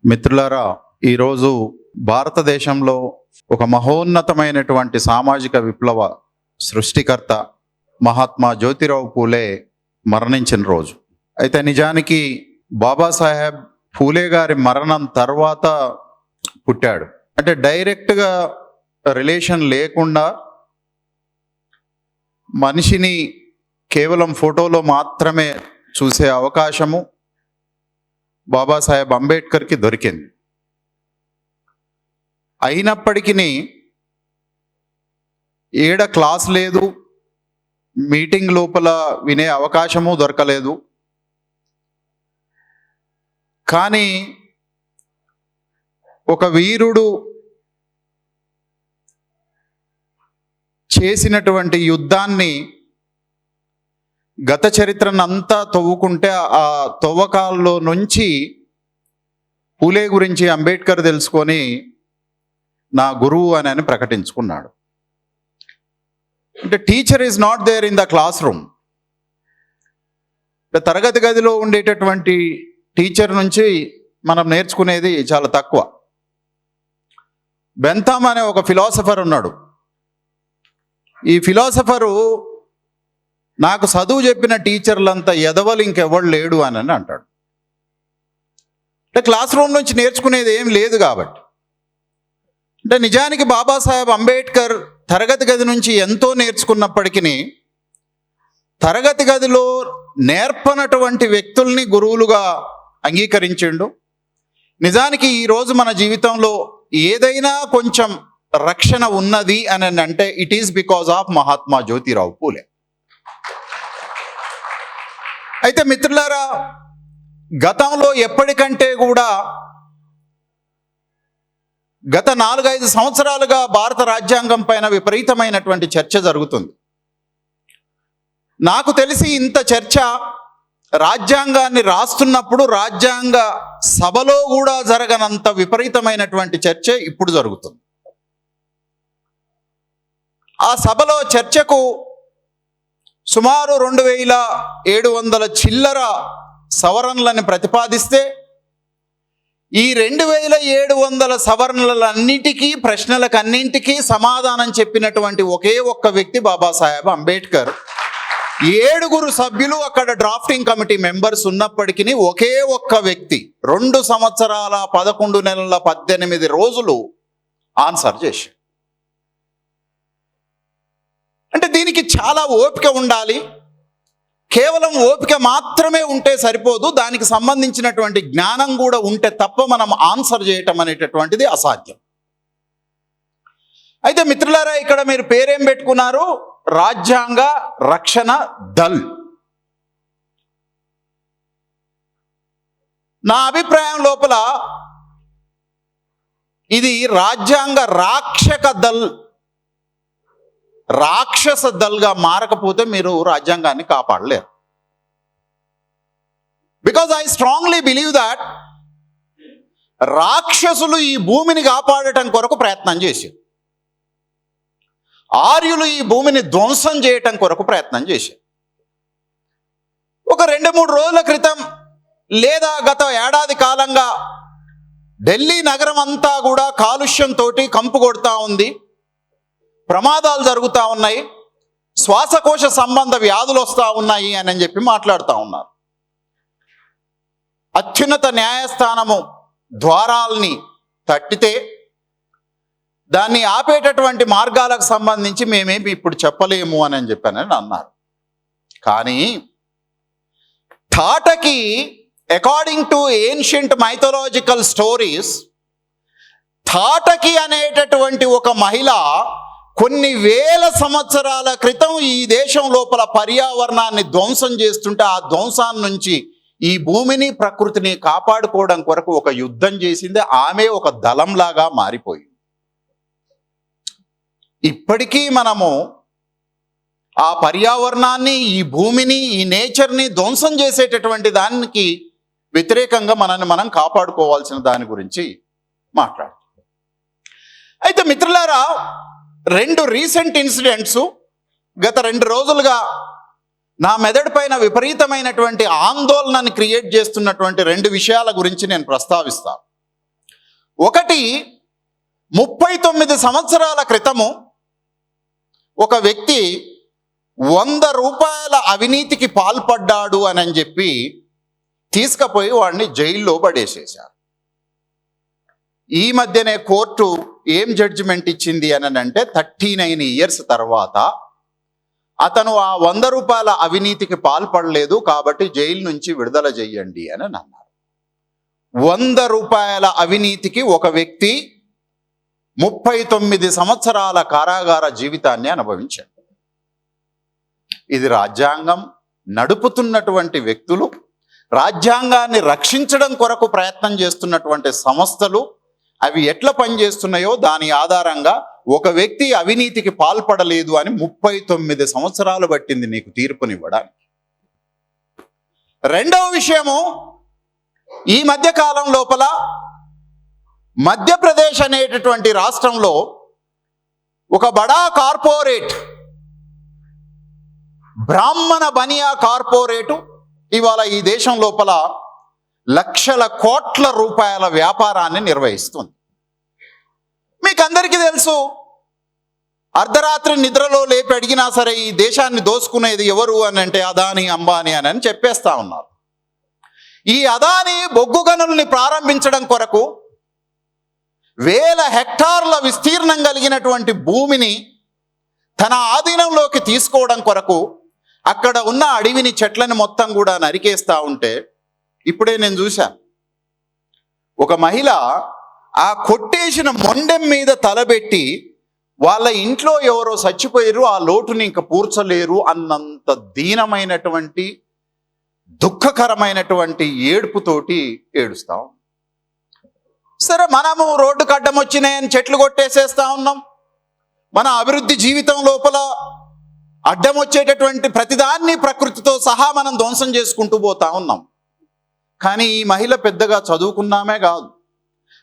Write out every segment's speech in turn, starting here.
మిత్రులారా, ఈరోజు భారతదేశంలో ఒక మహోన్నతమైనటువంటి సామాజిక విప్లవ సృష్టికర్త మహాత్మా జ్యోతిరావు పూలే మరణించిన రోజు. అయితే నిజానికి బాబాసాహెబ్ పూలే గారి మరణం తర్వాత పుట్టాడు. అంటే డైరెక్ట్గా రిలేషన్ లేకుండా మనిషిని కేవలం ఫోటోలో మాత్రమే చూసే అవకాశము బాబాసాహెబ్ అంబేద్కర్కి దొరికింది. అయినప్పటికీ ఏడ క్లాస్ లేదు, మీటింగ్ లోపల వినే అవకాశము దొరకలేదు. కానీ ఒక వీరుడు చేసినటువంటి యుద్ధాన్ని గత చరిత్రనంతా తవ్వుకుంటే ఆ తవ్వకాల్లో నుంచి పూలే గురించి అంబేద్కర్ తెలుసుకొని నా గురువు అని ప్రకటించుకున్నాడు. అంటే teacher is not there in the classroom. తరగతి గదిలో ఉండేటటువంటి టీచర్ నుంచి మనం నేర్చుకునేది చాలా తక్కువ. బెంథామ్ అనే ఒక ఫిలాసఫర్ ఉన్నాడు. ఈ ఫిలాసఫరు నాకు చదువు చెప్పిన టీచర్లంతా ఎదవలు ఇంకెవడు లేడు అని అంటాడు. అంటే క్లాస్ రూమ్ నుంచి నేర్చుకునేది ఏం లేదు కాబట్టి. అంటే నిజానికి బాబాసాహెబ్ అంబేద్కర్ తరగతి గది నుంచి ఎంతో నేర్చుకున్నప్పటికీ తరగతి గదిలో నేర్పనటువంటి వ్యక్తుల్ని గురువులుగా అంగీకరించిండు. నిజానికి ఈరోజు మన జీవితంలో ఏదైనా కొంచెం రక్షణ ఉన్నది అని అంటే it is because of Mahatma Jyotirao Phule. అయితే మిత్రులారా, గతంలో ఎప్పటికంటే కూడా గత 4-5 సంవత్సరాలుగా భారత రాజ్యాంగం పైన విపరీతమైనటువంటి చర్చ జరుగుతుంది. నాకు తెలిసి ఇంత చర్చ రాజ్యాంగాన్ని రాస్తున్నప్పుడు రాజ్యాంగ సభలో కూడా జరగనంత విపరీతమైనటువంటి చర్చ ఇప్పుడు జరుగుతుంది. ఆ సభలో చర్చకు సుమారు 2700 చిల్లర సవరణలను ప్రతిపాదిస్తే ఈ 2700 సవరణలన్నిటికీ ప్రశ్నలకన్నింటికీ సమాధానం చెప్పినటువంటి ఒకే ఒక్క వ్యక్తి బాబాసాహెబ్ అంబేద్కర్. 7 సభ్యులు అక్కడ డ్రాఫ్టింగ్ కమిటీ మెంబర్స్ ఉన్నప్పటికీ ఒకే ఒక్క వ్యక్తి 2 సంవత్సరాల 11 నెలల 18 రోజులు ఆన్సర్ చేశాడు. అంటే దీనికి చాలా ఓపిక ఉండాలి. కేవలం ఓపిక మాత్రమే ఉంటే సరిపోదు, దానికి సంబంధించినటువంటి జ్ఞానం కూడా ఉంటే తప్ప మనం ఆన్సర్ చేయటం అనేటటువంటిది అసాధ్యం. అయితే మిత్రులారా, ఇక్కడ మీరు పేరేం పెట్టుకున్నారు? రాజ్యాంగ రక్షణ దళ్. నా అభిప్రాయం లోపల ఇది రాజ్యాంగ రాక్షస దల్గా మారకపోతే మీరు రాజ్యాంగాన్ని కాపాడలేరు. Because I strongly believe that రాక్షసులు ఈ భూమిని కాపాడటం కొరకు ప్రయత్నం చేశారు. ఆర్యులు ఈ భూమిని ధ్వంసం చేయటం కొరకు ప్రయత్నం చేశారు. ఒక 2-3 రోజుల క్రితం లేదా గత ఏడాది కాలంగా ఢిల్లీ నగరం అంతా కూడా కాలుష్యంతో కంపు కొడుతూ ఉంది, ప్రమాదాలు జరుగుతూ ఉన్నాయి, శ్వాసకోశ సంబంధ వ్యాధులు వస్తూ ఉన్నాయి అని చెప్పి మాట్లాడుతూ ఉన్నారు. అత్యున్నత న్యాయస్థానము ద్వారాల్ని తట్టితే దాన్ని ఆపేటటువంటి మార్గాలకు సంబంధించి మేమేమి ఇప్పుడు చెప్పలేము అని చెప్పానని అన్నారు. కానీ Tataki according to ancient mythological stories, Tataki అనేటటువంటి ఒక మహిళ కొన్ని వేల సంవత్సరాల క్రితం ఈ దేశం లోపల పర్యావరణాన్ని ధ్వంసం చేస్తుంటే ఆ ధ్వంసాన్ని నుంచి ఈ భూమిని ప్రకృతిని కాపాడుకోవడం కొరకు ఒక యుద్ధం చేసింది. ఆమె ఒక దళంలాగా మారిపోయింది. ఇప్పటికీ మనము ఆ పర్యావరణాన్ని, ఈ భూమిని, ఈ నేచర్ని ధ్వంసం చేసేటటువంటి దానికి వ్యతిరేకంగా మనల్ని మనం కాపాడుకోవాల్సిన దాని గురించి మాట్లాడుతున్నాం. అయితే మిత్రులారా, 2 రీసెంట్ ఇన్సిడెంట్స్ గత 2 రోజులుగా నా మెదడు పైన విపరీతమైనటువంటి ఆందోళనని క్రియేట్ చేస్తున్నటువంటి 2 విషయాల గురించి నేను ప్రస్తావిస్తాను. ఒకటి, 39 సంవత్సరాల క్రితము ఒక వ్యక్తి 100 రూపాయల అవినీతికి పాల్పడ్డాడు అని చెప్పి తీసుకుపోయి వాడిని జైల్లో పడేసేశారు. ఈ మధ్యనే కోర్టు ఏం జడ్జిమెంట్ ఇచ్చింది అని అంటే 39 ఇయర్స్ తర్వాత అతను ఆ 100 రూపాయల అవినీతికి పాల్పడలేదు కాబట్టి జైలు నుంచి విడుదల చెయ్యండి అని అన్నారు. 100 రూపాయల అవినీతికి ఒక వ్యక్తి 39 సంవత్సరాల కారాగార జీవితాన్ని అనుభవించాడు. ఇది రాజ్యాంగం నడుపుతున్నటువంటి వ్యక్తులు, రాజ్యాంగాన్ని రక్షించడం కొరకు ప్రయత్నం చేస్తున్నటువంటి సంస్థలు అవి ఎట్లా పనిచేస్తున్నాయో దాని ఆధారంగా ఒక వ్యక్తి అవినీతికి పాల్పడలేదు అని 39 సంవత్సరాలు పట్టింది నీకు తీర్పునివ్వడానికి. రెండవ విషయము, ఈ మధ్య కాలం లోపల మధ్యప్రదేశ్ అనేటటువంటి రాష్ట్రంలో ఒక బడా కార్పొరేట్, బ్రాహ్మణ బనియా కార్పొరేటు ఇవాళ ఈ దేశం లోపల లక్షల కోట్ల రూపాయల వ్యాపారాన్ని నిర్వహిస్తుంది. మీకు అందరికీ తెలుసు, అర్ధరాత్రి నిద్రలో లేపి అడిగినా సరే ఈ దేశాన్ని దోసుకునేది ఎవరు అని అంటే అదానీ, అంబానీ అని చెప్పేస్తా ఉన్నారు. ఈ అదానీ బొగ్గు గనుల్ని ప్రారంభించడం కొరకు వేల హెక్టార్ల విస్తీర్ణం కలిగినటువంటి భూమిని తన ఆధీనంలోకి తీసుకోవడం కొరకు అక్కడ ఉన్న అడవిని, చెట్లని మొత్తం కూడా నరికేస్తా ఉంటే ఇప్పుడే నేను చూశాను, ఒక మహిళ ఆ కొట్టేసిన మొండెం మీద తలబెట్టి వాళ్ళ ఇంట్లో ఎవరో చచ్చిపోయారు, ఆ లోటుని ఇంకా పూడ్చలేరు అన్నంత దీనమైనటువంటి దుఃఖకరమైనటువంటి ఏడుపుతోటి ఏడుస్తాం. సరే, మనము రోడ్డుకు అడ్డం వచ్చినాయని చెట్లు కొట్టేసేస్తా ఉన్నాం. మన అభివృద్ధి జీవితం లోపల అడ్డం వచ్చేటటువంటి ప్రతిదాన్ని ప్రకృతితో సహా మనం ధ్వంసం చేసుకుంటూ పోతా ఉన్నాం. కానీ ఈ మహిళ పెద్దగా చదువుకున్నామే కాదు,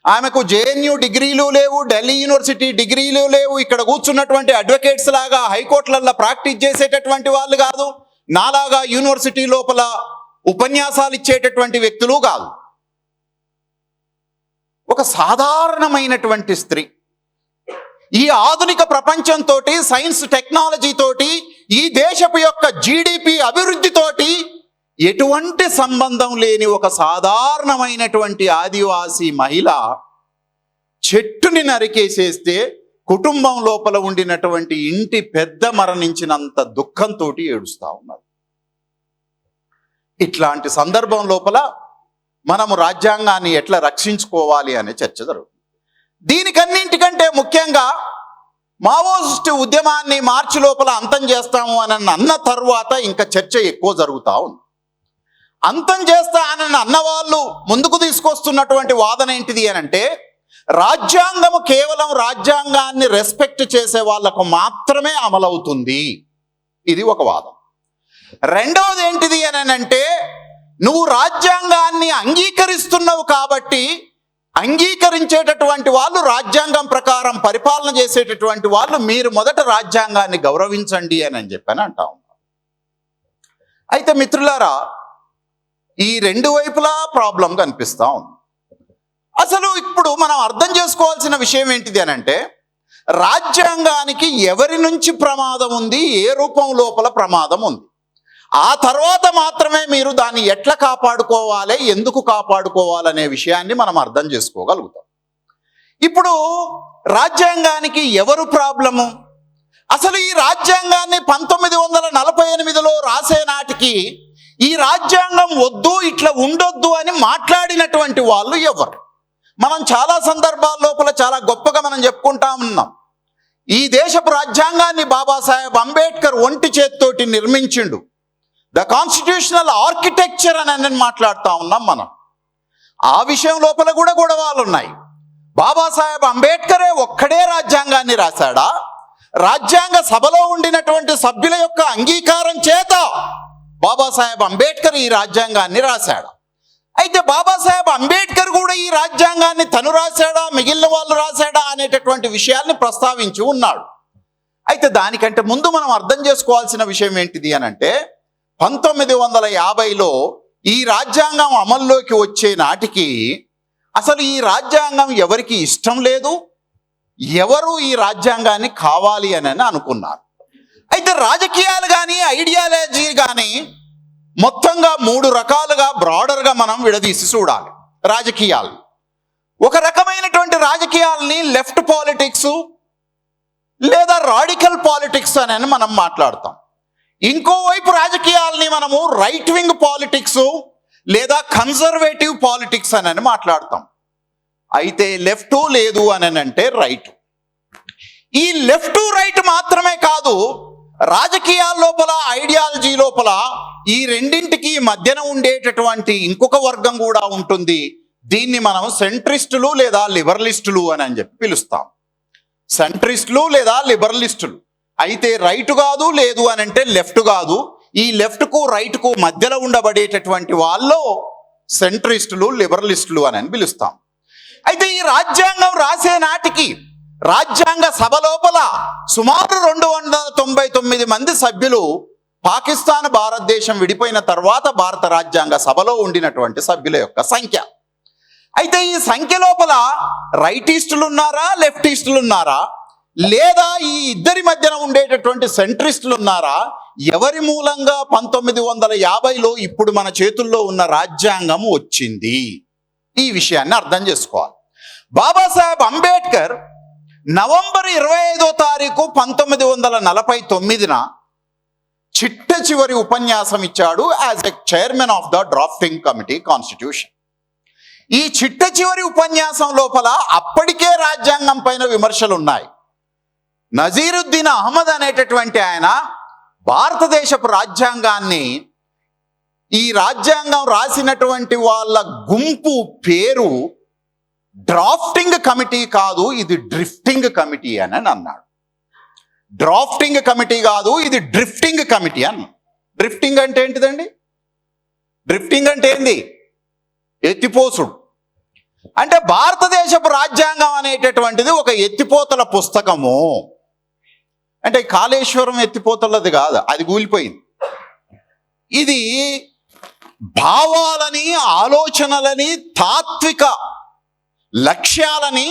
ఆమెకు జేఎన్యూ డిగ్రీలు లేవు, ఢిల్లీ యూనివర్సిటీ డిగ్రీలు లేవు, ఇక్కడ కూర్చున్నటువంటి అడ్వకేట్స్ లాగా హైకోర్టులలో ప్రాక్టీస్ చేసేటటువంటి వాళ్ళు కాదు, నాలాగా యూనివర్సిటీ లోపల ఉపన్యాసాలు ఇచ్చేటటువంటి వ్యక్తులు కాదు. ఒక సాధారణమైనటువంటి స్త్రీ ఈ ఆధునిక ప్రపంచంతో, సైన్స్ టెక్నాలజీతోటి, ఈ దేశపు యొక్క జీడిపి అభివృద్ధితోటి ఎటువంటి సంబంధం లేని ఒక సాధారణమైనటువంటి ఆదివాసీ మహిళ చెట్టుని నరికేసేస్తే కుటుంబం లోపల ఉండినటువంటి ఇంటి పెద్ద మరణించినంత దుఃఖంతో ఏడుస్తా ఉన్నారు. ఇట్లాంటి సందర్భం లోపల మనము రాజ్యాంగాన్ని ఎట్లా రక్షించుకోవాలి అనే చర్చ జరుగుతుంది. దీనికన్నింటికంటే ముఖ్యంగా మావోయిస్టు ఉద్యమాన్ని మార్చి లోపల అంతం చేస్తాము అని అన్న తర్వాత ఇంకా చర్చ ఎక్కువ జరుగుతూ ఉంది. అంతం చేస్తా అని అన్నవాళ్ళు ముందుకు తీసుకొస్తున్నటువంటి వాదన ఏంటిది అని అంటే, రాజ్యాంగము కేవలం రాజ్యాంగాన్ని రెస్పెక్ట్ చేసే వాళ్లకు మాత్రమే అమలవుతుంది. ఇది ఒక వాదం. రెండవది ఏంటిది అని అంటే, నువ్వు రాజ్యాంగాన్ని అంగీకరిస్తున్నావు కాబట్టి అంగీకరించేటటువంటి వాళ్ళు, రాజ్యాంగం ప్రకారం పరిపాలన చేసేటటువంటి వాళ్ళు, మీరు మొదట రాజ్యాంగాన్ని గౌరవించండి అని చెప్పని అంటా ఉన్నారు. అయితే మిత్రులారా, ఈ రెండు వైపులా ప్రాబ్లం కనిపిస్తా ఉంది. అసలు ఇప్పుడు మనం అర్థం చేసుకోవాల్సిన విషయం ఏంటిది అని అంటే, రాజ్యాంగానికి ఎవరి నుంచి ప్రమాదం ఉంది, ఏ రూపం లోపల ప్రమాదం ఉంది, ఆ తర్వాత మాత్రమే మీరు దాన్ని ఎట్లా కాపాడుకోవాలి, ఎందుకు కాపాడుకోవాలనే విషయాన్ని మనం అర్థం చేసుకోగలుగుతాం. ఇప్పుడు రాజ్యాంగానికి ఎవరు ప్రాబ్లము? అసలు ఈ రాజ్యాంగాన్ని 1948లో రాసే నాటికి ఈ రాజ్యాంగం వద్దు, ఇట్లా ఉండొద్దు అని మాట్లాడినటువంటి వాళ్ళు ఎవరు? మనం చాలా సందర్భాల లోపల చాలా గొప్పగా మనం చెప్పుకుంటా ఉన్నాం. ఈ దేశపు రాజ్యాంగాన్ని బాబాసాహెబ్ అంబేద్కర్ ఒంటి చేత్తోటి నిర్మించిండు. ద కాన్స్టిట్యూషనల్ ఆర్కిటెక్చర్ అని మాట్లాడుతూ ఉన్నాం మనం. ఆ విషయం లోపల కూడా గొడవలు ఉన్నాయి. బాబాసాహెబ్ అంబేద్కరే ఒక్కడే రాజ్యాంగాన్ని రాశాడా? రాజ్యాంగ సభలో ఉండినటువంటి సభ్యుల యొక్క అంగీకారం చేత బాబాసాహెబ్ అంబేద్కర్ ఈ రాజ్యాంగాన్ని రాశాడా? అయితే బాబాసాహెబ్ అంబేద్కర్ కూడా ఈ రాజ్యాంగాన్ని తను రాశాడా, మిగిలిన వాళ్ళు రాశాడా అనేటటువంటి విషయాల్ని ప్రస్తావించి ఉన్నాడు. అయితే దానికంటే ముందు మనం అర్థం చేసుకోవాల్సిన విషయం ఏంటిది అని అంటే, 1950లో ఈ రాజ్యాంగం అమల్లోకి వచ్చే నాటికి అసలు ఈ రాజ్యాంగం ఎవరికి ఇష్టం లేదు, ఎవరు ఈ రాజ్యాంగాన్ని కావాలి అని అనుకున్నారు. అయితే రాజకీయాలు కానీ ఐడియాలజీ కానీ మొత్తంగా 3 రకాలుగా బ్రాడర్గా మనం విడదీసి చూడాలి. రాజకీయాలు ఒక రకమైనటువంటి రాజకీయాలని లెఫ్ట్ పాలిటిక్స్ లేదా రాడికల్ పాలిటిక్స్ అని మనం మాట్లాడతాం. ఇంకోవైపు రాజకీయాలని మనము రైట్ వింగ్ పాలిటిక్స్ లేదా కన్జర్వేటివ్ పాలిటిక్స్ అని మాట్లాడతాం. అయితే లెఫ్ట్ లేదు అని అంటే రైట్. ఈ లెఫ్ట్ రైట్ మాత్రమే కాదు, రాజకీయాల లోపల ఐడియాలజీ లోపల ఈ రెండింటికి మధ్యన ఉండేటటువంటి ఇంకొక వర్గం కూడా ఉంటుంది. దీన్ని మనం సెంట్రిస్టులు లేదా లిబరలిస్టులు అని చెప్పి పిలుస్తాం. సెంట్రిస్టులు లేదా లిబరలిస్టులు. అయితే రైట్ కాదు, లేదు అని అంటే లెఫ్ట్ కాదు. ఈ లెఫ్ట్కు రైట్కు మధ్యలో ఉండబడేటటువంటి వాళ్ళు సెంట్రిస్టులు లిబరలిస్టులు అని పిలుస్తాం. అయితే ఈ రాజ్యాంగం రాసే నాటికి రాజ్యాంగ సభ లోపల సుమారు 299 మంది సభ్యులు పాకిస్తాన్ భారతదేశం విడిపోయిన తర్వాత భారత రాజ్యాంగ సభలో ఉండినటువంటి సభ్యుల యొక్క సంఖ్య. అయితే ఈ సంఖ్య లోపల రైటిస్టులు ఉన్నారా, లెఫ్టిస్టులు ఉన్నారా, లేదా ఈ ఇద్దరి మధ్యన ఉండేటటువంటి సెంట్రిస్టులు ఉన్నారా, ఎవరి మూలంగా 1950లో ఇప్పుడు మన చేతుల్లో ఉన్న రాజ్యాంగం వచ్చింది? ఈ విషయాన్ని అర్థం చేసుకోవాలి. బాబాసాహెబ్ అంబేద్కర్ నవంబర్ 25వ తారీఖు 1949న చిట్ట చివరి ఉపన్యాసం ఇచ్చాడు as a chairman of the drafting committee constitution. ఈ చిట్ట చివరి ఉపన్యాసం లోపల అప్పటికే రాజ్యాంగం పైన విమర్శలు ఉన్నాయి. నజీరుద్దీన్ అహ్మద్ అనేటటువంటి ఆయన భారతదేశపు రాజ్యాంగాన్ని, ఈ రాజ్యాంగం రాసినటువంటి వాళ్ళ గుంపు పేరు డ్రాఫ్టింగ్ కమిటీ కాదు, ఇది డ్రిఫ్టింగ్ కమిటీ అని అన్నాడు. డ్రాఫ్టింగ్ కమిటీ కాదు, ఇది డ్రిఫ్టింగ్ కమిటీ అన్న. డ్రిఫ్టింగ్ అంటే ఏంటిదండి? డ్రిఫ్టింగ్ అంటే ఏంది? ఎత్తిపోసుడు. అంటే భారతదేశపు రాజ్యాంగం అనేటటువంటిది ఒక ఎత్తిపోతల పుస్తకము. అంటే కాళేశ్వరం ఎత్తిపోతలది కాదు, అది కూలిపోయింది. ఇది భావాలని, ఆలోచనలని, తాత్విక లక్ష్యాలని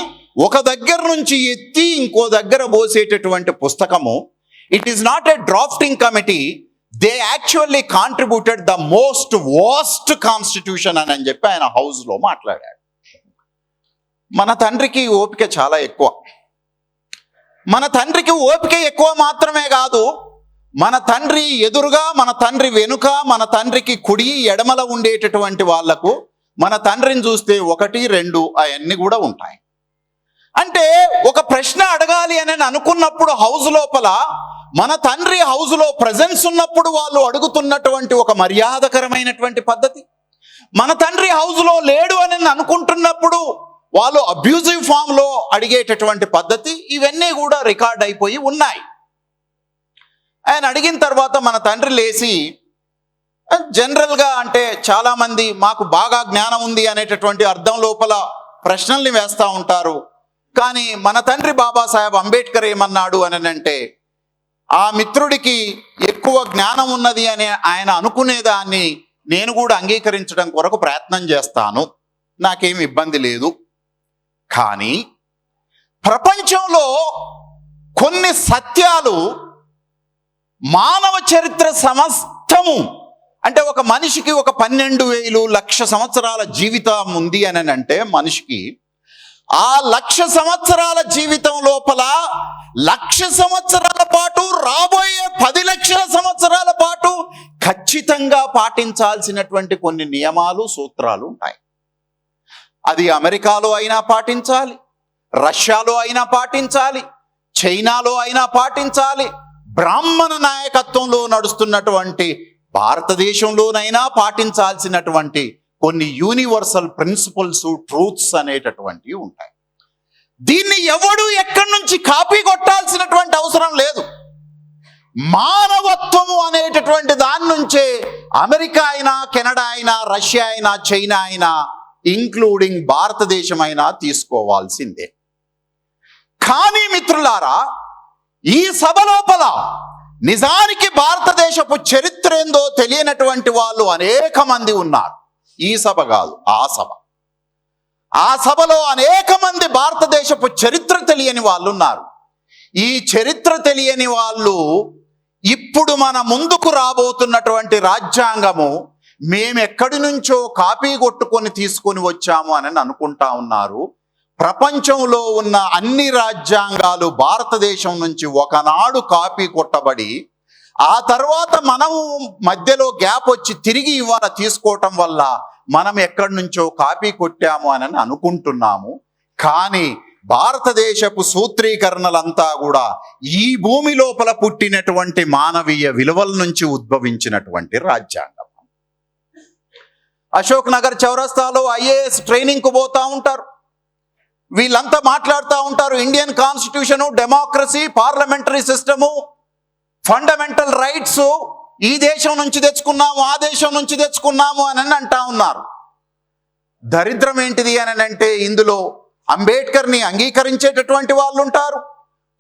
ఒక దగ్గర నుంచి ఎత్తి ఇంకో దగ్గర పోసేటటువంటి పుస్తకము. It is not a drafting committee. They actually contributed the most vast constitution అని చెప్పి ఆయన హౌస్లో మాట్లాడాడు. మన తండ్రికి ఓపిక చాలా ఎక్కువ. మన తండ్రికి ఓపిక ఎక్కువ మాత్రమే కాదు, మన తండ్రి ఎదురుగా, మన తండ్రి వెనుక, మన తండ్రికి కుడి ఎడమల ఉండేటటువంటి వాళ్లకు మన తండ్రిని చూస్తే 1, 2 అవన్నీ కూడా ఉంటాయి. అంటే ఒక ప్రశ్న అడగాలి అని అనుకున్నప్పుడు హౌస్ లోపల మన తండ్రి హౌస్లో ప్రజెన్స్ ఉన్నప్పుడు వాళ్ళు అడుగుతున్నటువంటి ఒక మర్యాదకరమైనటువంటి పద్ధతి, మన తండ్రి హౌస్లో లేడు అని అనుకుంటున్నప్పుడు వాళ్ళు అబ్యూజివ్ ఫామ్లో అడిగేటటువంటి పద్ధతి, ఇవన్నీ కూడా రికార్డ్ అయిపోయి ఉన్నాయి. ఆయన అడిగిన తర్వాత మన తండ్రి లేచి జనరల్గా, అంటే చాలామంది మాకు బాగా జ్ఞానం ఉంది అనేటటువంటి అర్థం లోపల ప్రశ్నల్ని వేస్తూ ఉంటారు. కానీ మన తండ్రి బాబాసాహెబ్ అంబేద్కర్ ఏమన్నాడు అని అంటే, ఆ మిత్రుడికి ఎక్కువ జ్ఞానం ఉన్నది అని ఆయన అనుకునేదాన్ని నేను కూడా అంగీకరించడం కొరకు ప్రయత్నం చేస్తాను, నాకేమి ఇబ్బంది లేదు. కానీ ప్రపంచంలో కొన్ని సత్యాలు మానవ చరిత్ర సమస్తము, అంటే ఒక మనిషికి ఒక 12,000 లక్ష సంవత్సరాల జీవితం ఉంది అని అంటే, మనిషికి ఆ 1,00,000 సంవత్సరాల జీవితం లోపల 1,00,000 సంవత్సరాల పాటు, రాబోయే 10 లక్షల సంవత్సరాల పాటు ఖచ్చితంగా పాటించాల్సినటువంటి కొన్ని నియమాలు, సూత్రాలు ఉంటాయి. అది అమెరికాలో అయినా పాటించాలి, రష్యాలో అయినా పాటించాలి, చైనాలో అయినా పాటించాలి, బ్రాహ్మణ నాయకత్వంలో నడుస్తున్నటువంటి భారతదేశంలోనైనా పాటించాల్సినటువంటి కొన్ని యూనివర్సల్ ప్రిన్సిపల్స్, ట్రూత్స్ అనేటటువంటివి ఉంటాయి. దీన్ని ఎవడు ఎక్కడి నుంచి కాపీ కొట్టాల్సినటువంటి అవసరం లేదు. మానవత్వము అనేటటువంటి దాని నుంచే అమెరికా అయినా, కెనడా అయినా, రష్యా అయినా, చైనా అయినా, ఇంక్లూడింగ్ భారతదేశం అయినా తీసుకోవాల్సిందే. కానీ మిత్రులారా, ఈ సభ లోపల నిజానికి భారతదేశపు చరిత్ర ఏందో తెలియనటువంటి వాళ్ళు అనేక మంది ఉన్నారు. ఈ సభ కాదు, ఆ సభ. ఆ సభలో అనేక మంది భారతదేశపు చరిత్ర తెలియని వాళ్ళు ఉన్నారు. ఈ చరిత్ర తెలియని వాళ్ళు ఇప్పుడు మన ముందుకు రాబోతున్నటువంటి రాజ్యాంగము మేమెక్కడి నుంచో కాపీ కొట్టుకొని తీసుకొని వచ్చాము అని అనుకుంటా ఉన్నారు. ప్రపంచంలో ఉన్న అన్ని రాజ్యాంగాలు భారతదేశం నుంచి ఒకనాడు కాపీ కొట్టబడి ఆ తర్వాత మనము మధ్యలో గ్యాప్ వచ్చి తిరిగి ఇవాళ తీసుకోవటం వల్ల మనం ఎక్కడి నుంచో కాపీ కొట్టాము అని అనుకుంటున్నాము. కానీ భారతదేశపు సూత్రీకరణలంతా కూడా ఈ భూమి లోపల పుట్టినటువంటి మానవీయ విలువల నుంచి ఉద్భవించినటువంటి రాజ్యాంగం. అశోక్ నగర్ చౌరస్తాలో ఐఏఎస్ ట్రైనింగ్కు పోతా ఉంటారు. వీళ్ళంతా మాట్లాడుతూ ఉంటారు Indian constitution, democracy, parliamentary system, fundamental rights ఈ దేశం నుంచి తెచ్చుకున్నాము, ఆ దేశం నుంచి తెచ్చుకున్నాము అని అంటా ఉన్నారు. దరిద్రం ఏంటిది అని అంటే ఇందులో అంబేద్కర్ని అంగీకరించేటటువంటి వాళ్ళు ఉంటారు,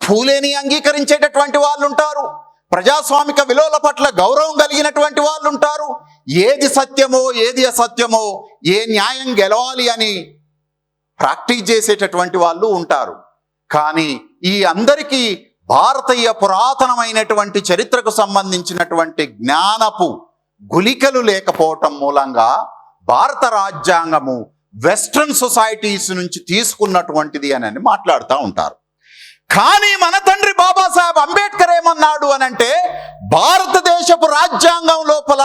ఫూలేని అంగీకరించేటటువంటి వాళ్ళు ఉంటారు, ప్రజాస్వామిక విలువల పట్ల గౌరవం కలిగినటువంటి వాళ్ళు ఉంటారు. ఏది సత్యమో ఏది అసత్యమో, ఏ న్యాయం గెలవాలి అని ప్రాక్టీస్ చేసేటటువంటి వాళ్ళు ఉంటారు. కానీ ఈ అందరికీ భారతీయ పురాతనమైనటువంటి చరిత్రకు సంబంధించినటువంటి జ్ఞానపు గులికలు లేకపోవటం మూలంగా భారత రాజ్యాంగము వెస్ట్రన్ సొసైటీస్ నుంచి తీసుకున్నటువంటిది అని మాట్లాడుతూ ఉంటారు. కానీ మన తండ్రి బాబాసాహెబ్ అంబేద్కర్ ఏమన్నాడు అనంటే భారతదేశపు రాజ్యాంగం లోపల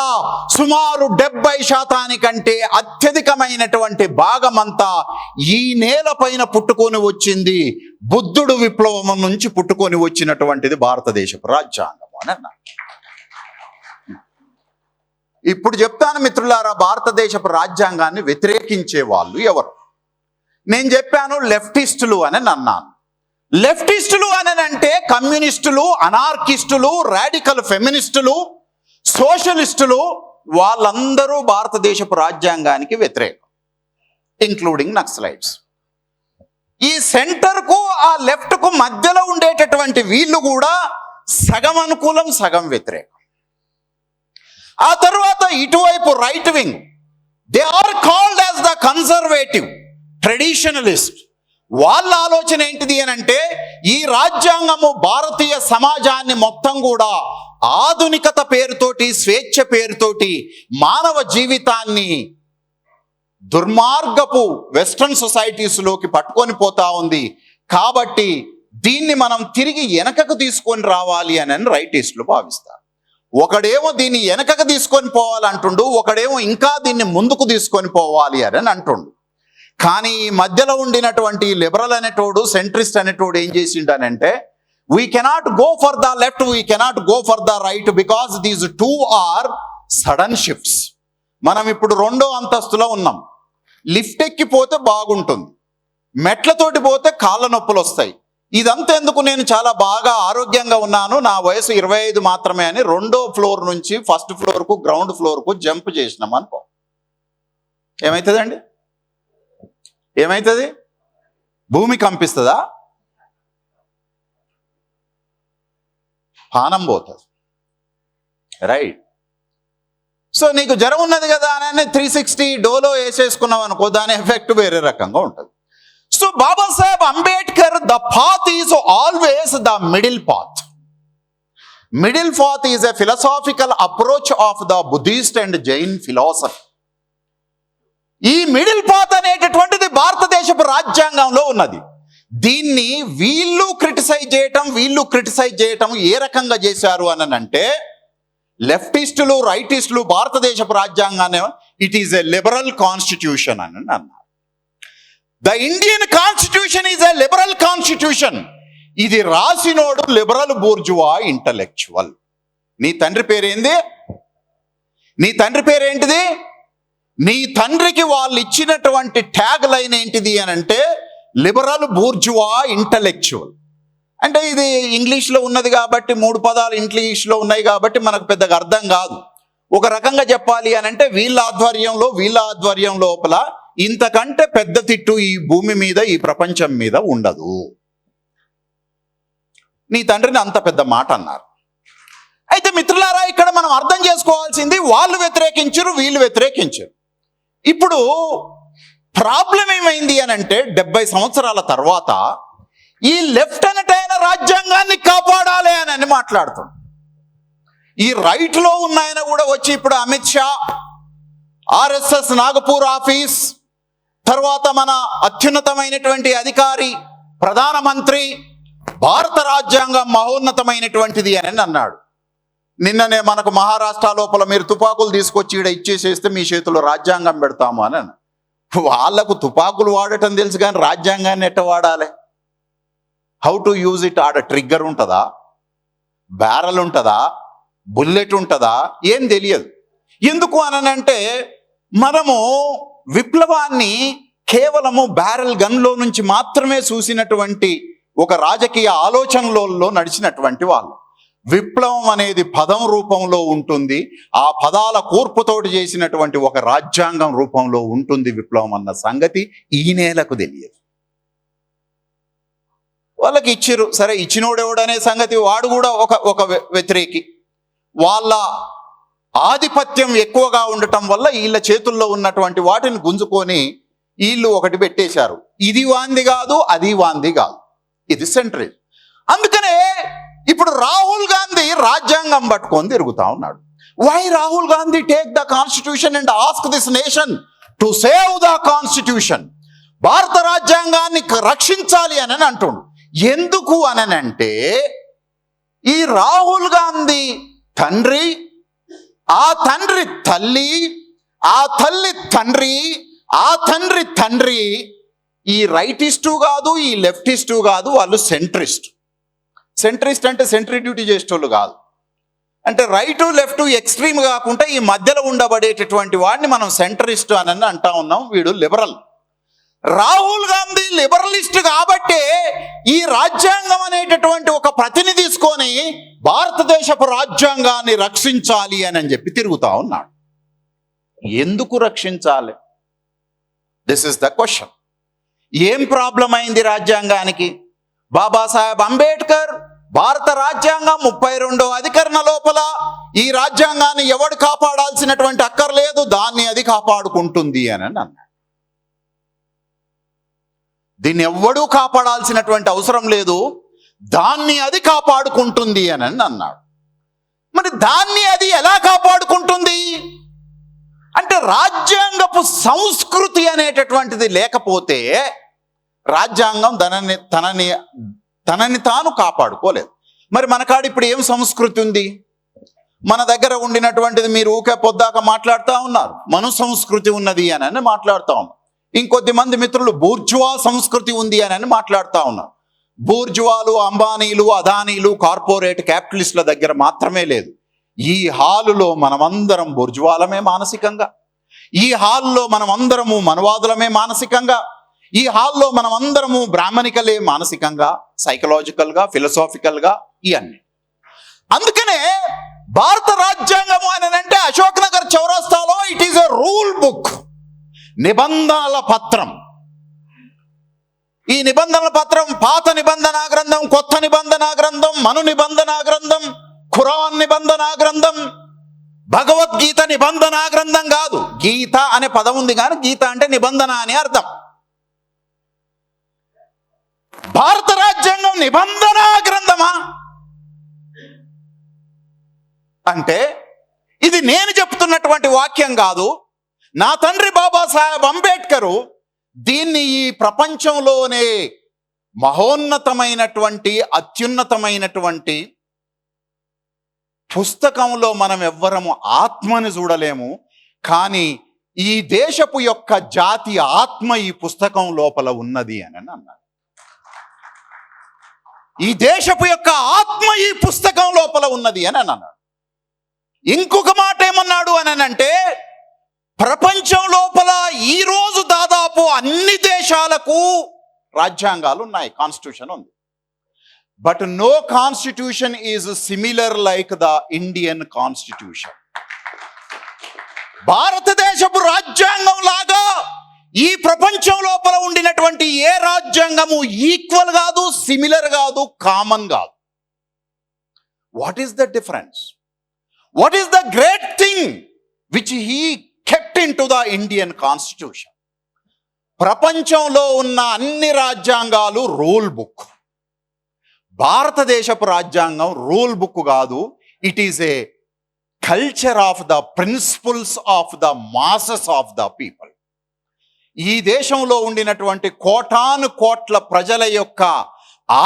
సుమారు 70% అత్యధికమైనటువంటి భాగమంతా ఈ నేల పైన పుట్టుకొని వచ్చింది, బుద్ధుడు విప్లవం నుంచి పుట్టుకొని వచ్చినటువంటిది భారతదేశపు రాజ్యాంగం అని అన్నాడు. ఇప్పుడు చెప్తాను మిత్రులారా, భారతదేశపు రాజ్యాంగాన్ని వ్యతిరేకించే వాళ్ళు ఎవరు? నేను చెప్పాను లెఫ్టిస్టులు అని అన్నాను. లెఫ్టిస్టులు అని అంటే కమ్యూనిస్టులు, అనార్కిస్టులు, రాడికల్ ఫెమినిస్టులు, సోషలిస్టులు, వాళ్ళందరూ భారతదేశపు రాజ్యాంగానికి వ్యతిరేకం, ఇంక్లూడింగ్ నక్సలైట్స్. ఈ సెంటర్కు ఆ లెఫ్ట్కు మధ్యలో ఉండేటటువంటి వీళ్ళు కూడా సగం అనుకూలం సగం వ్యతిరేకం. ఆ తర్వాత ఇటువైపు right wing, they are called as the conservative traditionalist. వాళ్ళ ఆలోచన ఏంటిది అని అంటే ఈ రాజ్యాంగము భారతీయ సమాజాన్ని మొత్తం కూడా ఆధునికత పేరుతోటి, స్వేచ్ఛ పేరుతోటి మానవ జీవితాన్ని దుర్మార్గపు వెస్ట్రన్ సొసైటీస్లోకి పట్టుకొని పోతా ఉంది. కాబట్టి దీన్ని మనం తిరిగి వెనకకు తీసుకొని రావాలి అని రైటిస్టులు భావిస్తారు. ఒకడేమో దీన్ని వెనకకు తీసుకొని పోవాలంటుండు, ఒకడేమో ఇంకా దీన్ని ముందుకు తీసుకొని పోవాలి అని అంటుండు. కానీ ఈ మధ్యలో ఉండినటువంటి లిబరల్ అనేటోడు, సెంట్రిస్ట్ అనేటోడు ఏం చేసిండనంటే we cannot go for the left, we cannot go for the right because these two are sudden shifts. మనం ఇప్పుడు 2వ అంతస్తులో ఉన్నాం. లిఫ్ట్ ఎక్కిపోతే బాగుంటుంది, మెట్లతోటి పోతే కాళ్ళ నొప్పులు వస్తాయి. ఇదంతా ఎందుకు, నేను చాలా బాగా ఆరోగ్యంగా ఉన్నాను, నా వయసు 25 మాత్రమే అని 2వ ఫ్లోర్ నుంచి 1st ఫ్లోర్కు, గ్రౌండ్ ఫ్లోర్కు జంప్ చేసినాం అనుకో, ఏమవుతుందండి? ఏమవుతుంది? భూమి కంపిస్తుందా? పానం పోతుంది, రైట్? సో నీకు జ్వరం ఉన్నది కదా అని 360 డోలో వేసేసుకున్నావు అనుకో, దాని ఎఫెక్ట్ వేరే రకంగా ఉంటుంది. So Babasaheb Ambedkar, the path is always the middle path. Middle path is a philosophical approach of the Buddhist and Jain philosophy. ఈ మిడిల్ పాత్ అనేటటువంటిది భారతదేశపు రాజ్యాంగంలో ఉన్నది. దీన్ని వీళ్ళు క్రిటిసైజ్ చేయటం ఏ రకంగా చేశారు అని అంటే లెఫ్టిస్టులు, రైటిస్టులు భారతదేశపు రాజ్యాంగాన్ని it is a liberal constitution అని అన్నారు. The Indian constitution is a liberal constitution. ఇది రాసినోడు లిబరల్ బూర్జువా ఇంటలెక్చువల్. నీ తండ్రి పేరేంది? నీ తండ్రి పేరేంటిది? నీ తండ్రికి వాళ్ళు ఇచ్చినటువంటి ట్యాగ్ లైన్ ఏంటిది అని అంటే లిబరల్ బూర్జువా ఇంటలెక్చువల్. అంటే ఇది ఇంగ్లీష్లో ఉన్నది కాబట్టి 3 పదాలు ఇంగ్లీష్లో ఉన్నాయి కాబట్టి మనకు పెద్దగా అర్థం కాదు. ఒక రకంగా చెప్పాలి అని అంటే వీళ్ళ ఆధ్వర్యం లోపల ఇంతకంటే పెద్ద తిట్టు ఈ భూమి మీద, ఈ ప్రపంచం మీద ఉండదు. నీ తండ్రిని అంత పెద్ద మాట అన్నారు. అయితే మిత్రులారా, ఇక్కడ మనం అర్థం చేసుకోవాల్సింది వాళ్ళు వ్యతిరేకించరు, వీళ్ళు వ్యతిరేకించరు. ఇప్పుడు ప్రాబ్లం ఏమైంది అని అంటే 70 సంవత్సరాల తర్వాత ఈ లెఫ్టినెంట్ అయిన రాజ్యాంగాన్ని కాపాడాలి అని మాట్లాడుతాడు. ఈ రైట్లో ఉన్న ఆయన కూడా వచ్చి ఇప్పుడు అమిత్ షా, ఆర్ఎస్ఎస్ నాగపూర్ ఆఫీస్, తర్వాత మన అత్యున్నతమైనటువంటి అధికారి ప్రధానమంత్రి, భారత రాజ్యాంగం మహోన్నతమైనటువంటిది అని అన్నాడు. నిన్ననే మనకు మహారాష్ట్ర లోపల మీరు తుపాకులు తీసుకొచ్చి ఇక్కడ ఇచ్చేసేస్తే మీ చేతిలో రాజ్యాంగం పెడతాము అని అన్నాడు. వాళ్లకు తుపాకులు వాడటం తెలుసు కానీ రాజ్యాంగాన్ని ఎట్ట వాడాలి, హౌ టు యూజ్ ఇట్, ఆడ ట్రిగ్గర్ ఉంటుందా, బ్యారల్ ఉంటుందా, బుల్లెట్ ఉంటుందా, ఏం తెలియదు. ఎందుకు అనంటే మనము విప్లవాన్ని కేవలము బ్యారెల్ గన్లో నుంచి మాత్రమే చూసినటువంటి ఒక రాజకీయ ఆలోచనలో నడిచినటువంటి వాళ్ళు. విప్లవం అనేది పదం రూపంలో ఉంటుంది, ఆ పదాల కూర్పుతోటి చేసినటువంటి ఒక రాజ్యాంగం రూపంలో ఉంటుంది విప్లవం అన్న సంగతి ఈ నేలకు తెలియదు. వాళ్ళకి ఇచ్చిరు, సరే ఇచ్చినోడెవడనే సంగతి వాడు కూడా ఒక వ్యతిరేకి. వాళ్ళ ఆధిపత్యం ఎక్కువగా ఉండటం వల్ల వీళ్ళ చేతుల్లో ఉన్నటువంటి వాటిని గుంజుకొని వీళ్ళు ఒకటి పెట్టేశారు. ఇది వాంది కాదు, అది వాంది కాదు, ఇది సెంట్రల్. అందుకనే ఇప్పుడు రాహుల్ గాంధీ రాజ్యాంగం పట్టుకొని తిరుగుతా ఉన్నాడు. Why Rahul Gandhi take the constitution and ask this nation to save the constitution? భారత రాజ్యాంగాన్ని రక్షించాలి అని అంటుండు. ఎందుకు అనంటే ఈ రాహుల్ గాంధీ తండ్రి, ఆ తండ్రి తల్లి, ఆ తల్లి తండ్రి, ఆ తండ్రి తండ్రి ఈ రైటిస్టు కాదు, ఈ లెఫ్టిస్టు కాదు, వాళ్ళు సెంట్రిస్ట్. సెంట్రిస్ట్ అంటే సెంట్రీ డ్యూటీ చేసేటోళ్ళు కాదు. అంటే రైటు లెఫ్ట్ ఎక్స్ట్రీమ్ కాకుండా ఈ మధ్యలో ఉండబడేటటువంటి వాడిని మనం సెంట్రిస్ట్ అని అంటా ఉన్నాం. వీడు లిబరల్. రాహుల్ గాంధీ లిబరలిస్ట్ కాబట్టే ఈ రాజ్యాంగం అనేటటువంటి ఒక ప్రతినిధి తీసుకొని భారతదేశపు రాజ్యాంగాన్ని రక్షించాలి అని చెప్పి తిరుగుతా ఉన్నాడు. ఎందుకు రక్షించాలి? This is the question. ఏం ప్రాబ్లం అయింది రాజ్యాంగానికి? బాబాసాహెబ్ అంబేద్కర్ భారత రాజ్యాంగం 32వ అధికరణ లోపల ఈ రాజ్యాంగాన్ని ఎవడు కాపాడాల్సినటువంటి అక్కర్లేదు, దాన్ని అది కాపాడుకుంటుంది అని అన్నాడు. దీన్ని ఎవ్వడూ కాపాడాల్సినటువంటి అవసరం లేదు, దాన్ని అది కాపాడుకుంటుంది అని అన్నాడు. మరి దాన్ని అది ఎలా కాపాడుకుంటుంది అంటే రాజ్యాంగపు సంస్కృతి అనేటటువంటిది లేకపోతే రాజ్యాంగం తనని తాను కాపాడుకోలేదు. మరి మన కాడ ఇప్పుడు ఏం సంస్కృతి ఉంది? మన దగ్గర ఉండినటువంటిది మీరు ఊకే పొద్దాక మాట్లాడుతూ ఉన్నారు, మను సంస్కృతి ఉన్నది అని మాట్లాడుతూ ఉన్నారు. ఇంకొద్ది మంది మిత్రులు బూర్జువా సంస్కృతి ఉంది అని మాట్లాడుతూ ఉన్నారు. బూర్జువాలు, అంబానీలు, అదానీలు, కార్పొరేట్ క్యాపిటలిస్టుల దగ్గర మాత్రమే లేదు. ఈ హాలులో మనమందరం బూర్జువాలమే మానసికంగా, ఈ హాల్లో మనమందరము మనవాదులమే మానసికంగా, ఈ హాల్లో మనమందరము బ్రాహ్మణికలే మానసికంగా, సైకలాజికల్గా, ఫిలసాఫికల్గా, ఇవన్నీ. అందుకనే భారత రాజ్యాంగము అని అంటే అశోక్ నగర్ చౌరస్తాలో it is a rule book, నిబంధనల పత్రం. ఈ నిబంధనల పత్రం పాత నిబంధనా గ్రంథం, కొత్త నిబంధనా గ్రంథం, మను నిబంధనా గ్రంథం, ఖురాన్ నిబంధనా గ్రంథం, భగవద్గీత నిబంధనా గ్రంథం కాదు. గీత అనే పదం ఉంది కానీ గీత అంటే నిబంధన అని అర్థం. భారత రాజ్యాంగం నిబంధనా గ్రంథమా అంటే ఇది నేను చెప్తున్నటువంటి వాక్యం కాదు. నా తండ్రి బాబాసాహెబ్ అంబేద్కర్ దీన్ని ఈ ప్రపంచంలోనే మహోన్నతమైనటువంటి అత్యున్నతమైనటువంటి పుస్తకంలో మనం ఎవ్వరము ఆత్మని చూడలేము, కానీ ఈ దేశపు యొక్క జాతి ఆత్మ ఈ పుస్తకం లోపల ఉన్నది అని అన్నాడు. ఈ దేశపు యొక్క ఆత్మ ఈ పుస్తకం లోపల ఉన్నది అని అన్నాడు. ఇంకొక మాట ఏమన్నాడు అని అంటే ప్రపంచం లోపల ఈరోజు దాదాపు అన్ని దేశాలకు రాజ్యాంగాలు ఉన్నాయి, కాన్స్టిట్యూషన్ ఉంది. But no constitution is similar like the Indian constitution. భారతదేశపు రాజ్యాంగం లాగా ఈ ప్రపంచం లోపల ఉండినటువంటి ఏ రాజ్యాంగము ఈక్వల్ కాదు, సిమిలర్ కాదు, కామన్ కాదు. What is the difference? What is the great thing which he kept into the Indian constitution? ప్రపంచంలో ఉన్న అన్ని రాజ్యాంగాలు రూల్ బుక్. భారతదేశపు రాజ్యాంగం రూల్ బుక్ కాదు, it is a culture of the principles of the masses of the people. ఈ దేశంలో ఉండినటువంటి కోటాను కోట్ల ప్రజల యొక్క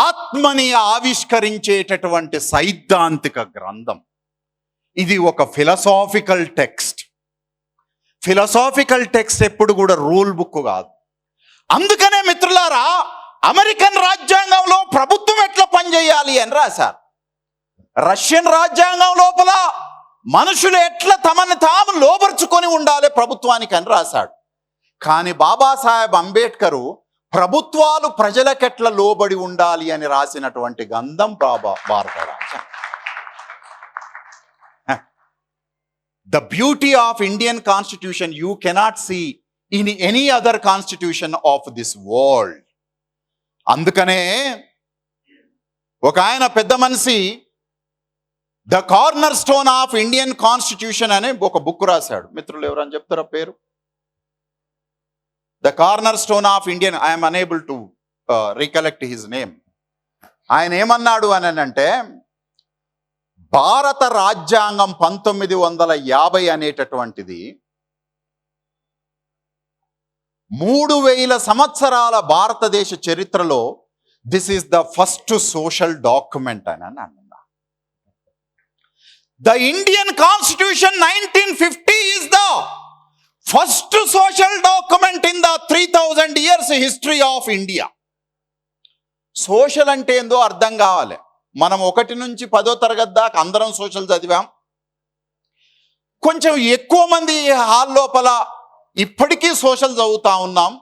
ఆత్మని ఆవిష్కరించేటటువంటి సైద్ధాంతిక గ్రంథం. ఇది ఒక ఫిలసాఫికల్ టెక్స్ట్. ఫిలసాఫికల్ టెక్స్ట్ ఎప్పుడు కూడా రూల్ బుక్ కాదు. అందుకనే మిత్రులారా, అమెరికన్ రాజ్యాంగంలో ప్రభుత్వం ఎట్లా పనిచేయాలి అని రాశారు. రష్యన్ రాజ్యాంగం లోపల మనుషులు ఎట్లా తమని తాము లోబర్చుకొని ఉండాలి ప్రభుత్వానికి అని రాశాడు. కానీ బాబాసాహెబ్ అంబేద్కరు ప్రభుత్వాలు ప్రజలకెట్లా లోబడి ఉండాలి అని రాసినటువంటి గ్రంథం భారత రాజ్యాంగం. The beauty of Indian constitution you cannot see in any other constitution of this world. అందుకనే ఒక ఆయన పెద్ద మనిషి the corner stone of Indian constitution అనే ఒక బుక్ రాశాడు. మిత్రులు ఎవరని చెప్తారా పేరు? The corner stone of Indian, I'm unable to recollect his name. ఆయన ఏమన్నాడు అని అంటే, భారత రాజ్యాంగం 1950 అనేటటువంటిది 3000 సంవత్సరాల భారతదేశ చరిత్రలో this is the first social document అని అన్నా. The Indian constitution 1950 is the first social document in the 3000 years history of India. Social అంటే ఏందో అర్థం కావాలి. మనం 1 నుంచి 10వ తరగతి దాకా అందరం సోషల్ చదివాం. కొంచెం ఎక్కువ మంది హాల్ లోపల ఇప్పటికీ సోషల్ చదువుతా ఉన్నాం.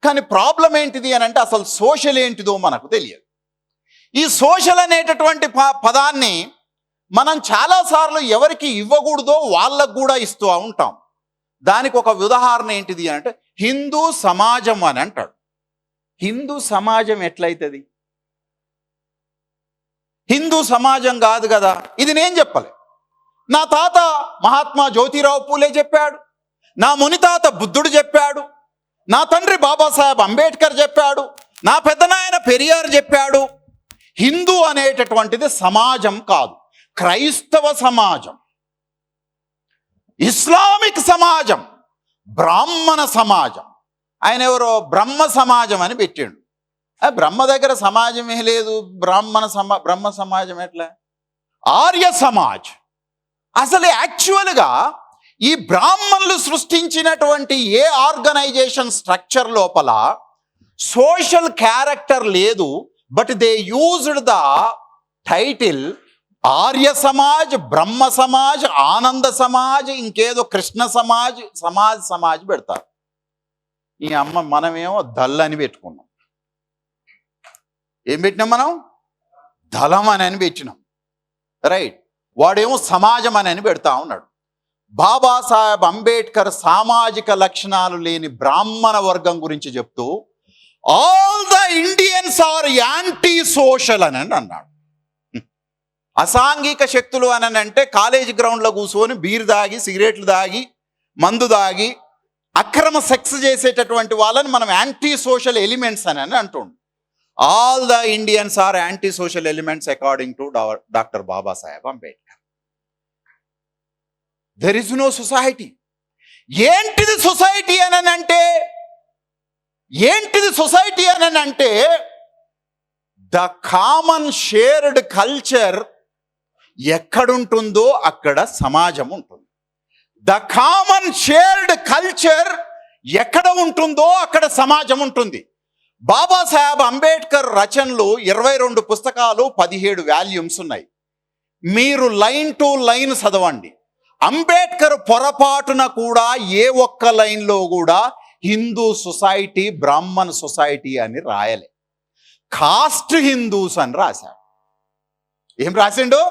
కానీ ప్రాబ్లం ఏంటిది అని అంటే, అసలు సోషల్ ఏంటిదో మనకు తెలియదు. ఈ సోషల్ అనేటటువంటి పదాన్ని మనం చాలాసార్లు ఎవరికి ఇవ్వకూడదో వాళ్ళకు కూడా ఇస్తూ ఉంటాం. దానికి ఒక ఉదాహరణ ఏంటిది అని అంటే, హిందూ సమాజం అని అంటాడు. హిందూ సమాజం ఎట్లయితుంది? హిందూ సమాజం కాదు కదా. ఇది నేను చెప్పలే, నా తాత మహాత్మా జ్యోతిరావు పూలే చెప్పాడు, నా మునితాత బుద్ధుడు చెప్పాడు, నా తండ్రి బాబాసాహెబ్ అంబేద్కర్ చెప్పాడు, నా పెద్దనాయన పెరియార్ చెప్పాడు. హిందూ అనేటటువంటిది సమాజం కాదు, క్రైస్తవ సమాజం, ఇస్లామిక్ సమాజం, బ్రాహ్మణ సమాజం. ఆయన ఎవరో బ్రహ్మ సమాజం అని పెట్టిండు. బ్రహ్మ దగ్గర సమాజమే లేదు, బ్రహ్మ సమాజం ఎట్లా? ఆర్య సమాజ్. అసలు యాక్చువల్గా ఈ బ్రాహ్మణులు సృష్టించినటువంటి ఏ ఆర్గనైజేషన్ స్ట్రక్చర్ లోపల సోషల్ క్యారెక్టర్ లేదు. But they used the title Arya Samaj, Brahmo Samaj, Ananda Samaj, ఇంకేదో కృష్ణ సమాజ్, సమాజ్ పెడతారు. ఈ అమ్మ మనమేమో దల్ అని పెట్టుకున్నాం. ఏం పెట్టినాం మనం? దళం అని పెట్టినాం, రైట్. వాడేమో సమాజం అని పెడతా ఉన్నాడు. బాబాసాహెబ్ అంబేద్కర్ సామాజిక లక్షణాలు లేని బ్రాహ్మణ వర్గం గురించి చెప్తూ all the Indians are anti social అని అన్నాడు. అసాంఘిక శక్తులు అని అంటే కాలేజీ గ్రౌండ్లో కూర్చొని బీర్ దాగి, సిగరెట్లు దాగి, మందు దాగి, అక్రమ సెక్స్ చేసేటటువంటి వాళ్ళని మనం యాంటీ సోషల్ ఎలిమెంట్స్ అని అంటుండు. All the Indians are anti social elements according to doctor Babasaheb Ambedkar. There is no society. ఏంటిది సొసైటీ అని అంటే? ఏంటిది సొసైటీ అని అంటే, ద కామన్ షేర్డ్ కల్చర్ ఎక్కడుంటుందో అక్కడ సమాజం ఉంటుంది. ద కామన్ షేర్డ్ కల్చర్ ఎక్కడ ఉంటుందో అక్కడ సమాజం ఉంటుంది. బాబాసాహెబ్ అంబేద్కర్ రచనలు 22 పుస్తకాలు, 17 వాల్యూమ్స్ ఉన్నాయి. మీరు లైన్ టు లైన్ చదవండి. అంబేద్కర్ పొరపాటున కూడా ఏ ఒక్క లైన్లో కూడా హిందూ సొసైటీ, బ్రాహ్మణ సొసైటీ అని రాయలే. కాస్ట్ హిందూస్ అని రాశాడు. ఏం రాసిండు?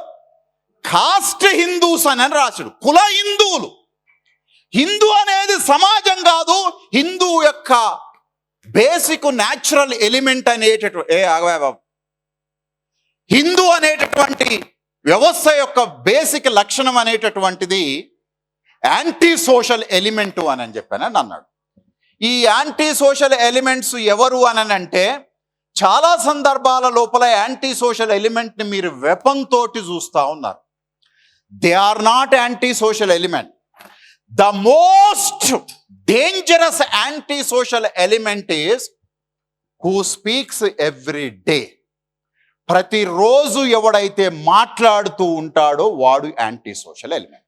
కాస్ట్ హిందూస్ అని రాశాడు. కుల హిందువులు. హిందూ అనేది సమాజం కాదు, హిందూ యొక్క బేసిక్ న్యాచురల్ ఎలిమెంట్ అనేటటువంటి హిందూ అనేటటువంటి వ్యవస్థ యొక్క బేసిక్ లక్షణం అనేటటువంటిది యాంటీ సోషల్ ఎలిమెంటు అని చెప్పానని అన్నాడు. ఈ యాంటీ సోషల్ ఎలిమెంట్స్ ఎవరు అని అంటే, చాలా సందర్భాల లోపల యాంటీ సోషల్ ఎలిమెంట్ని మీరు వెపన్ తోటి చూస్తూ ఉన్నారు. They are not anti social element. The most dangerous anti social element is who speaks every day. ప్రతిరోజు ఎవడైతే మాట్లాడుతూ ఉంటాడో వాడు యాంటీ సోషల్ ఎలిమెంట్.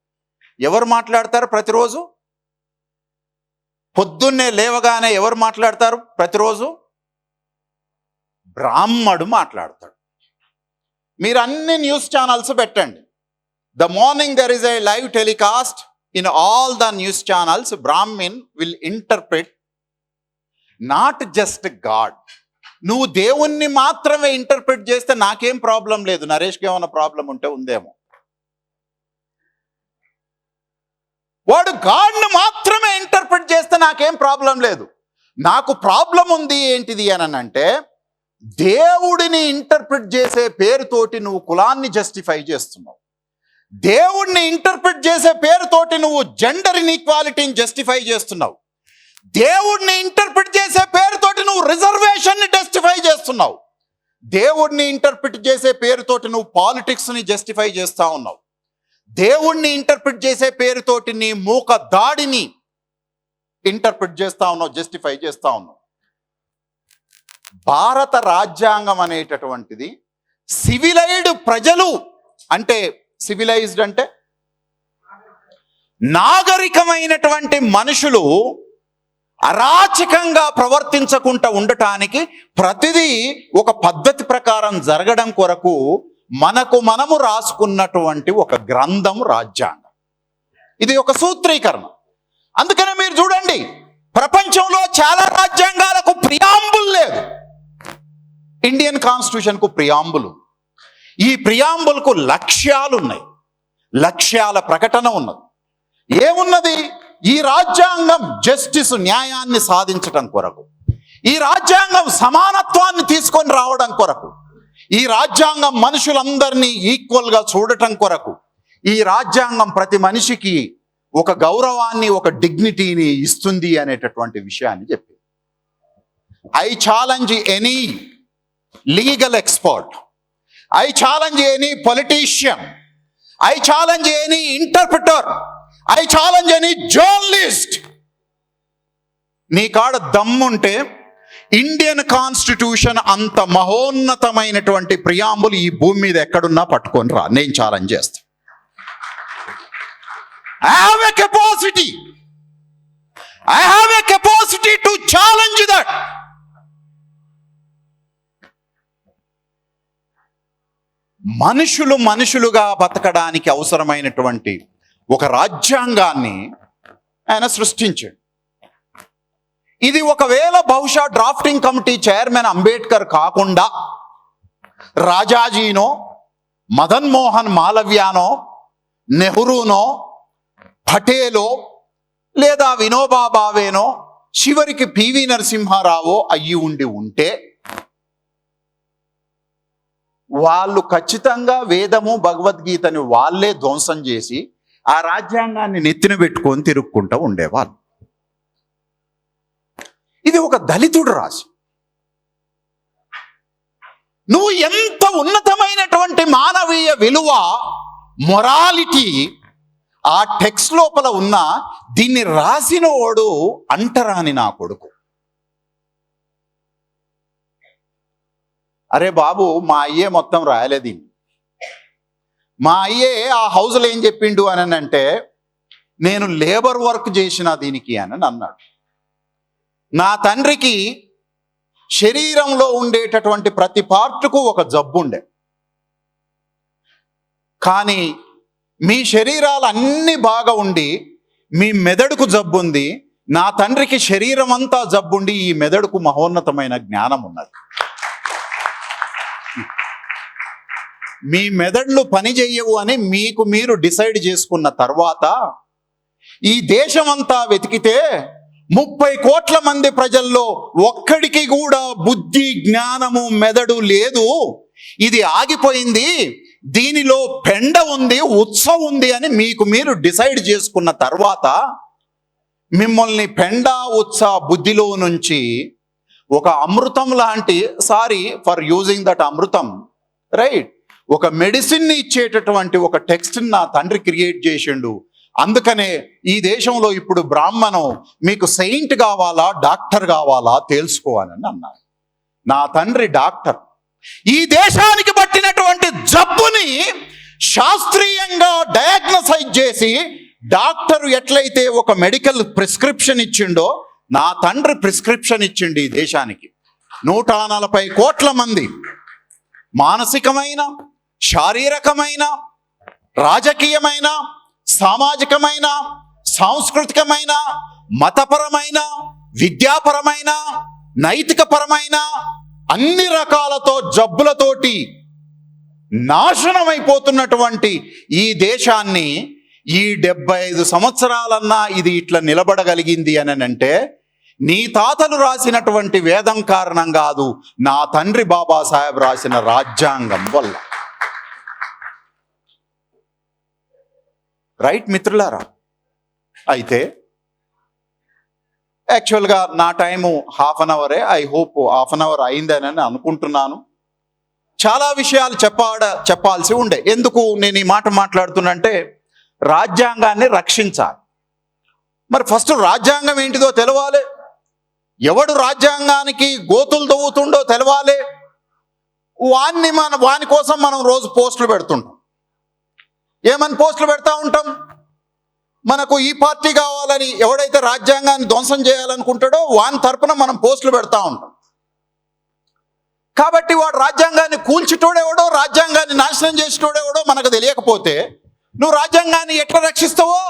ఎవరు మాట్లాడతారు ప్రతిరోజు? పొద్దున్నే లేవగానే ఎవరు మాట్లాడతారు ప్రతిరోజు? బ్రాహ్మడు మాట్లాడతాడు. మీరు అన్ని న్యూస్ ఛానల్స్ పెట్టండి. The morning there is a live telecast in all the news channels. Brahmin will interpret not just God. నువ్వు దేవుణ్ణి మాత్రమే ఇంటర్ప్రిట్ చేస్తే నాకేం ప్రాబ్లం లేదు. నరేష్కి ఏమైనా ప్రాబ్లం ఉంటే ఉందేమో. వాడు గాడ్ని మాత్రమే ఇంటర్ప్రిట్ చేస్తే నాకేం ప్రాబ్లం లేదు. నాకు ప్రాబ్లం ఉంది ఏంటిది అని అంటే, దేవుడిని ఇంటర్ప్రిట్ చేసే పేరుతోటి నువ్వు కులాన్ని జస్టిఫై చేస్తున్నావు. దేవుడిని ఇంటర్ప్రిట్ చేసే పేరుతోటి నువ్వు జెండర్ ఇన్ఈక్వాలిటీని జస్టిఫై చేస్తున్నావు. దేవుడిని ఇంటర్ప్రిట్ చేసే పేరుతోటి నువ్వు రిజర్వేషన్ని జస్టిఫై చేస్తున్నావు. దేవుడిని ఇంటర్ప్రిట్ చేసే పేరుతోటి నువ్వు పాలిటిక్స్ని జస్టిఫై చేస్తా ఉన్నావు. దేవుణ్ణి ఇంటర్ప్రిట్ చేసే పేరుతోటి నీ మూక దాడిని ఇంటర్ప్రిట్ చేస్తా ఉన్నావు, జస్టిఫై చేస్తా ఉన్నావు. భారత రాజ్యాంగం అనేటటువంటిది సివిలైజ్డ్ ప్రజలు, అంటే సివిలైజ్డ్ అంటే నాగరికమైనటువంటి మనుషులు అరాచకంగా ప్రవర్తించకుండా ఉండటానికి ప్రతిదీ ఒక పద్ధతి ప్రకారం జరగడం కొరకు మనము రాసుకున్నటువంటి ఒక గ్రంథం రాజ్యాంగం. ఇది ఒక సూత్రీకరణ. అందుకనే మీరు చూడండి, ప్రపంచంలో చాలా రాజ్యాంగాలకు ప్రియాంబుల్ లేదు. ఇండియన్ కాన్స్టిట్యూషన్కు ప్రియాంబుల్. ఈ ప్రియాంబుల్కు లక్ష్యాలు ఉన్నాయి, లక్ష్యాల ప్రకటన ఉన్నది. ఏమున్నది? ఈ రాజ్యాంగం జస్టిస్, న్యాయాన్ని సాధించటం కొరకు, ఈ రాజ్యాంగం సమానత్వాన్ని తీసుకొని రావడం కొరకు, ఈ రాజ్యాంగం మనుషులందరినీ ఈక్వల్గా చూడటం కొరకు, ఈ రాజ్యాంగం ప్రతి మనిషికి ఒక గౌరవాన్ని, ఒక డిగ్నిటీని ఇస్తుంది అనేటటువంటి విషయాన్ని చెప్పి, I challenge any legal expert, I challenge any politician, I challenge any interpreter, I challenge any journalist. నీ కాడ దమ్ముంటే ఇండియన్ కాన్స్టిట్యూషన్ అంత మహోన్నతమైనటువంటి ప్రియాంబుల్ ఈ భూమి మీద ఎక్కడున్నా పట్టుకొని రా, నేను ఛాలెంజ్ చేస్తా. I have a capacity to challenge that. మనుషులుగా బతకడానికి అవసరమైనటువంటి ఒక రాజ్యాంగాన్ని ఆయన సృష్టించాడు. ఇది ఒకవేళ బహుశా డ్రాఫ్టింగ్ కమిటీ చైర్మన్ అంబేద్కర్ కాకుండా రాజాజీనో, మదన్ మోహన్ మాలవ్యానో, నెహ్రూనో, పటేలో, లేదా వినోబా భావేనో, చివరికి పివి నరసింహారావో అయ్యి ఉంటే వాళ్ళు ఖచ్చితంగా వేదము, భగవద్గీతని వాళ్ళే ధ్వంసం చేసి ఆ రాజ్యాంగాన్ని నెత్తిన పెట్టుకొని తిరుక్కుంటూ ఉండేవాళ్ళు. ఇది ఒక దళితుడు రాసి. నువ్వు ఎంత ఉన్నతమైనటువంటి మానవీయ విలువ, మొరాలిటీ ఆ టెక్స్ట్ లోపల ఉన్న దీన్ని రాసిన వాడు అంటరాని నా కొడుకు. అరే బాబు, మా అయ్యే మొత్తం రాయలేదు. మా అయ్యే ఆ హౌస్లో ఏం చెప్పిండు అని అంటే, నేను లేబర్ వర్క్ చేసిన దీనికి అని అన్నాడు. నా తండ్రికి శరీరంలో ఉండేటటువంటి ప్రతి పార్టుకు ఒక జబ్బు ఉండే, కానీ మీ శరీరాలు అన్నీ బాగా ఉండి మీ మెదడుకు జబ్బు ఉంది. నా తండ్రికి శరీరం అంతా జబ్బుండి ఈ మెదడుకు మహోన్నతమైన జ్ఞానం ఉన్నది. మీ మెదడులు పని చెయ్యవు అని మీకు మీరు డిసైడ్ చేసుకున్న తర్వాత ఈ దేశమంతా వెతికితే 30 కోట్ల మంది ప్రజల్లో ఒక్కడికి కూడా బుద్ధి, జ్ఞానము, మెదడు లేదు. ఇది ఆగిపోయింది, దీనిలో పెండ ఉంది, ఉత్సవం ఉంది అని మీకు మీరు డిసైడ్ చేసుకున్న తర్వాత మిమ్మల్ని పెండ ఉత్స బుద్ధిలో నుంచి ఒక అమృతం లాంటి, sorry for using that Amrutham, right, ఒక మెడిసిన్ని ఇచ్చేటటువంటి ఒక టెక్స్ట్ని నా తండ్రి క్రియేట్ చేసిండు. అందుకనే ఈ దేశంలో ఇప్పుడు బ్రాహ్మణం మీకు సెయింట్ కావాలా డాక్టర్ కావాలా తెలుసుకోవాలని అన్నారు. నా తండ్రి డాక్టర్. ఈ దేశానికి పట్టినటువంటి జబ్బుని శాస్త్రీయంగా డయాగ్నోసైజ్ చేసి డాక్టర్ ఎట్లయితే ఒక మెడికల్ ప్రిస్క్రిప్షన్ ఇచ్చిండో, నా తండ్రి ప్రిస్క్రిప్షన్ ఇచ్చిండు ఈ దేశానికి. 140 కోట్ల మంది మానసికమైన, శారీరకమైన, రాజకీయమైన, సామాజికమైన, సాంస్కృతికమైన, మతపరమైన, విద్యాపరమైన, నైతికపరమైన అన్ని రకాలతో జబ్బులతోటి నాశనమైపోతున్నటువంటి ఈ దేశాన్ని ఈ 75 సంవత్సరాలన్నా ఇది ఇట్లా నిలబడగలిగింది అని అంటే నీ తాతలు రాసినటువంటి వేదం కారణం కాదు, నా తండ్రి బాబాసాహెబ్ రాసిన రాజ్యాంగం వల్ల. రైట్ మిత్రులారా? అయితే యాక్చువల్గా నా టైము 1/2 అవరే, ఐ హోప్ 1/2 అవర్ అయిందని అనుకుంటున్నాను. చాలా విషయాలు చెప్పాల్సి ఉండే. ఎందుకు నేను ఈ మాట మాట్లాడుతున్నంటే, రాజ్యాంగాన్ని రక్షించాలి. మరి ఫస్ట్ రాజ్యాంగం ఏంటిదో తెలవాలి, ఎవడు రాజ్యాంగానికి గోతులు తవ్వుతుండో తెలవాలి. వాని కోసం మనం రోజు పోస్టులు పెడుతుంటాం. ఏమని పోస్టులు పెడతా ఉంటాం? మనకు ఈ పార్టీ కావాలని ఎవడైతే రాజ్యాంగాన్ని ధ్వంసం చేయాలనుకుంటాడో వాని తరపున మనం పోస్టులు పెడతా ఉంటాం. కాబట్టి వాడు రాజ్యాంగాన్ని కూల్చిటోడెవడో, రాజ్యాంగాన్ని నాశనం చేసేటోడెవడో మనకు తెలియకపోతే నువ్వు రాజ్యాంగాన్ని ఎట్లా రక్షిస్తావో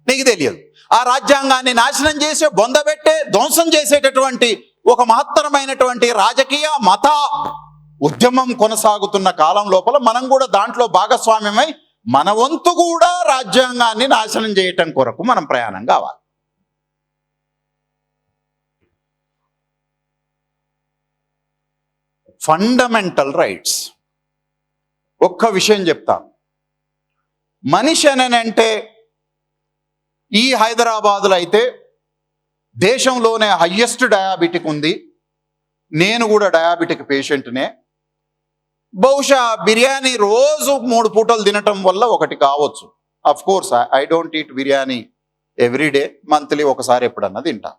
నీకు తెలియదు. ఆ రాజ్యాంగాన్ని నాశనం చేసే, బొందబెట్టే, ధ్వంసం చేసేటటువంటి ఒక మహత్తరమైనటువంటి రాజకీయ మత ఉద్యమం కొనసాగుతున్న కాలం లోపల మనం కూడా దాంట్లో భాగస్వామ్యమై మన వంతు కూడా రాజ్యాంగాన్ని నాశనం చేయటం కొరకు మనం ప్రయాణం కావాలి. Fundamental rights. ఒక్క విషయం చెప్తాను. మనిషి అంటే ఈ హైదరాబాదులో అయితే దేశంలోనే హయ్యెస్ట్ డయాబెటిక్ ఉంది. నేను కూడా డయాబెటిక్ పేషెంట్నే. బహుశా బిర్యానీ రోజు 3 పూటలు తినటం వల్ల ఒకటి కావచ్చు. Of course I don't eat biryani everyday, monthly ఒకసారి ఎప్పుడన్నా తింటా.